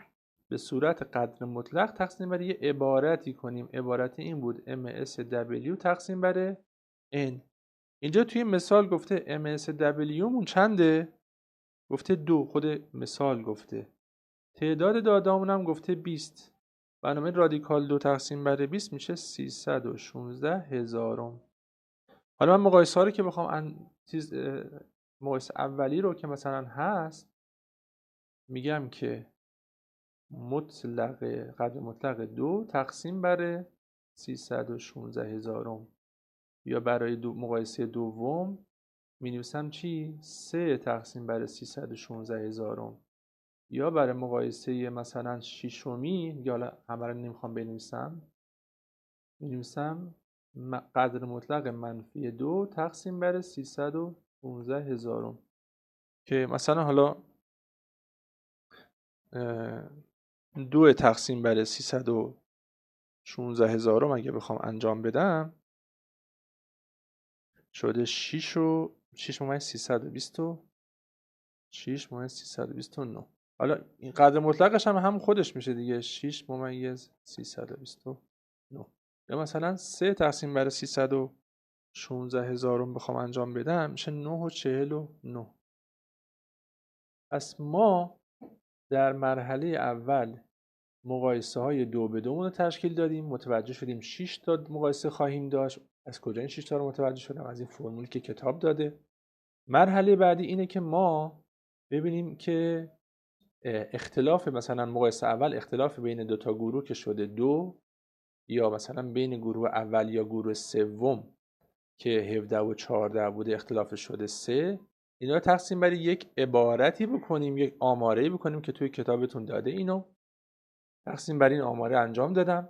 [SPEAKER 1] به صورت قدر مطلق تقسیم بر یه عبارتی کنیم. عبارت این بود MSW تقسیم بر N. اینجا توی مثال گفته MSW مون چنده؟ گفته 2. خود مثال گفته. تعداد داده‌هامون هم گفته 20. بنابراین رادیکال 2 تقسیم بر 20 میشه 316,000. حالا من مقایسه ها رو که بخوام مقایسه اولی رو که مثلا هست میگم که قدر مطلق 2 تقسیم بر 316,000. یا برای مقایسه دوم می نویسم چی؟ 3 تقسیم بر 316,000. یا برای مقایسه مثلا ششمی، یا حالا همه رو نمیخوام بنویسم، می نویسم قدر مطلق -2 تقسیم بر 316,000. که مثلا حالا 2 تقسیم بر 316,000 اگه بخوام انجام بدم شده 6 ممیز 329. حالا این قدر مطلقش هم خودش میشه دیگه، 6 ممیز 329. یا مثلا 3 تقسیم بر 316,000 بخوام انجام بدم میشه 9 و 49. پس ما در مرحله اول مقایسه های 2 به 2 رو تشکیل دادیم. متوجه شدیم 6 تا مقایسه خواهیم داشت. از کجا این 6 تا رو متوجه شدم؟ از این فرمولی که کتاب داده. مرحله بعدی اینه که ما ببینیم که اختلاف، مثلا مقایسه اول اختلاف بین 2 تا گروه که شده 2، یا مثلا بین گروه اول یا گروه سوم که 17 و 14 بوده اختلاف شده 3. اینا رو تقسیم بر یک عبارتی بکنیم، یک آماره‌ای بکنیم که توی کتابتون داده. اینو تقسیم بر این آماره انجام دادم.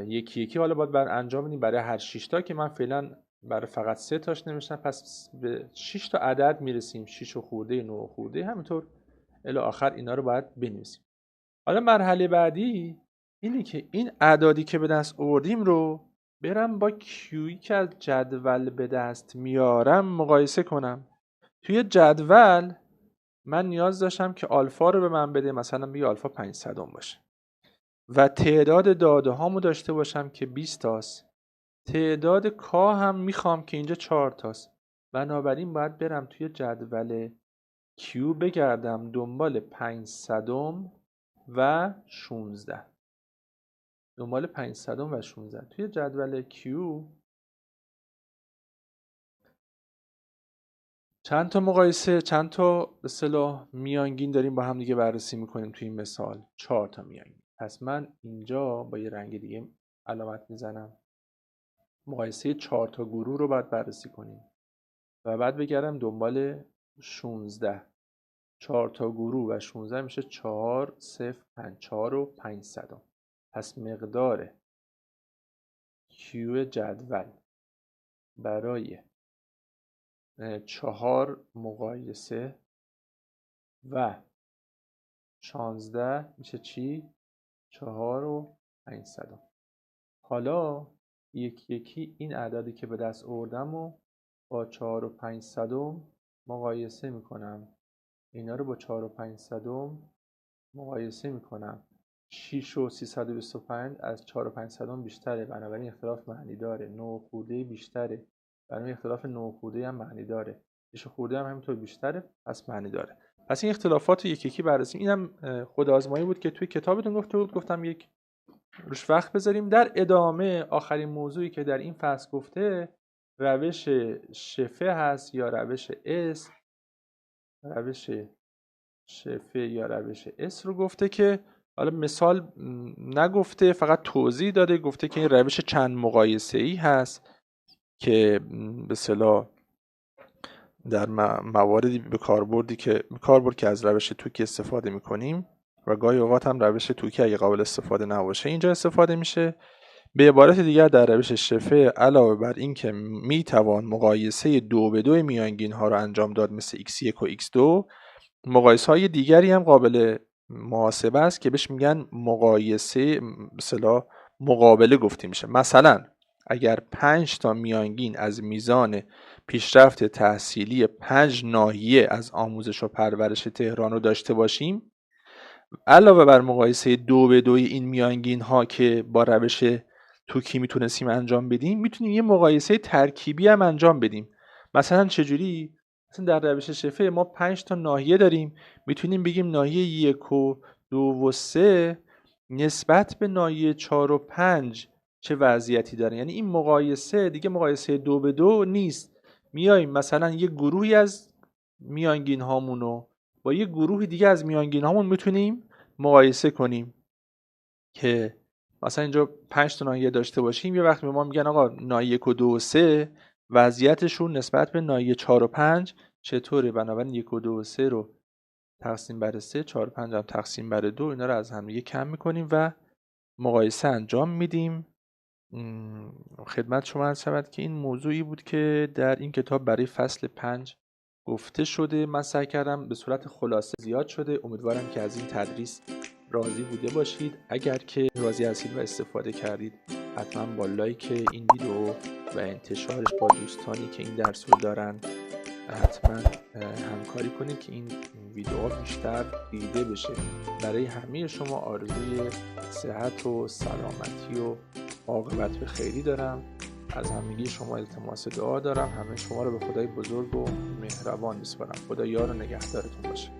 [SPEAKER 1] یکی یکی حالا باید انجام بدیم برای هر 6 تا، که من فعلا برای فقط 3 تاش نوشتم. پس به 6 تا عدد میرسیم، 6 و خورده، 9 و خورده، همینطور الی آخر اینا رو باید بنویسیم. حالا مرحله بعدی اینه که این اعدادی که به دست آوردیم رو برم با کیویی که از جدول به دست میارم مقایسه کنم. توی جدول من نیاز داشتم که آلفا رو به من بده، مثلا بگه آلفا 500 باشه و تعداد داده هامو داشته باشم که 20 تاست. تعداد کا هم میخوام که اینجا 4 تاست. بنابراین باید برم توی جدول کیو بگردم دنبال 500 و 16. دنبال 500 و 16 توی جدول کیو چند تا مقایسه، چند تا به اصطلاح میانگین داریم با هم دیگه بررسی میکنیم. توی این مثال 4 تا میانگین. پس من اینجا با یه رنگ دیگه علامت میزنم. مقایسه 4 تا گروه رو باید بررسی کنیم و بعد بگردم دنبال 16. 4 تا گروه و 16 میشه 4 0 5 4 و 500. پس مقدار کیو جدول برای 4 مقایسه و 16 میشه چی؟ 4 و 500. حالا یکی یکی این اعدادی که به دست آوردم و با 4 و 500 مقایسه میکنم. اینا رو با 4 و 500 مقایسه میکنم. 6 و 325 از 4 و 500 بیشتره، بنابراین اختلاف معنی داره. 9 خورده بیشتره، بنابراین اختلاف 9 خورده هم معنی داره. 6 خورده هم همینطور بیشتره، پس معنی داره. پس این اختلافات رو یکی یکی بررسی. اینم خود آزمایی بود که توی کتابتون گفته بود، گفتم یک روش وقت بذاریم. در ادامه آخرین موضوعی که در این فصل گفته روش شفه هست یا روش اسم. روش شفه یا روش اس رو گفته که حالا مثال نگفته، فقط توضیح داده، گفته که این روش چند مقایسه‌ای هست که به اصطلاح در مواردی به کاربرد که از روش توکی استفاده میکنیم و گاهی اوقات هم روش توکی اگه قابل استفاده نباشه اینجا استفاده میشه. به عبارت دیگر در روش شفه علاوه بر این که میتوان مقایسه 2-2 میانگین ها رو انجام داد مثل x1 و x2، مقایسه های دیگری هم قابل محاسبه است که بهش میگن مقایسه مثلا مقابله گفته میشه. مثلا اگر 5 تا میانگین از میزان پیشرفت تحصیلی 5 ناحیه از آموزش و پرورش تهران رو داشته باشیم، علاوه بر مقایسه 2-2 این میانگین ها که با روش توکی میتونستیم انجام بدیم، میتونیم یه مقایسه ترکیبی هم انجام بدیم. مثلا چجوری؟ مثلا در روش شفه ما 5 تا ناحیه داریم، میتونیم بگیم ناحیه 1 و 2 و 3 نسبت به ناحیه 4 و 5 چه وضعیتی داره. یعنی این مقایسه دیگه مقایسه 2-2 نیست، میایم مثلا یه گروهی از میانگین هامونو با یه گروه دیگه از میانگین هامون میتونیم مقایسه کنیم که مثلا اینجا 5 تا ناحیه داشته باشیم، یه وقت به ما میگن آقا ناحیه 1 و 2 و 3 وضعیتشون نسبت به ناحیه 4 و 5 چطوره، بنابراین 1 و 2 و 3 رو تقسیم بر 3، 4 و 5 هم تقسیم بر 2، اینا رو از هم دیگه کم میکنیم و مقایسه انجام میدیم. خدمت شما عرض شود که این موضوعی بود که در این کتاب برای فصل 5 گفته شده. من سعی کردم به صورت خلاصه زیاد شده، امیدوارم که از این تدریس راضی بوده باشید. اگر که راضی هستید و استفاده کردید حتما با لایک این ویدیو و انتشارش با دوستانی که این درس رو دارن حتما همکاری کنید که این ویدیوها بیشتر دیده بشه. برای همه شما آرزوی صحت و سلامتی و عاقبت به خیری دارم. از همگی شما التماس دعا دارم. همه شما رو به خدای بزرگ و مهربان میسپارم. خدا یار و نگهدارتون باشه.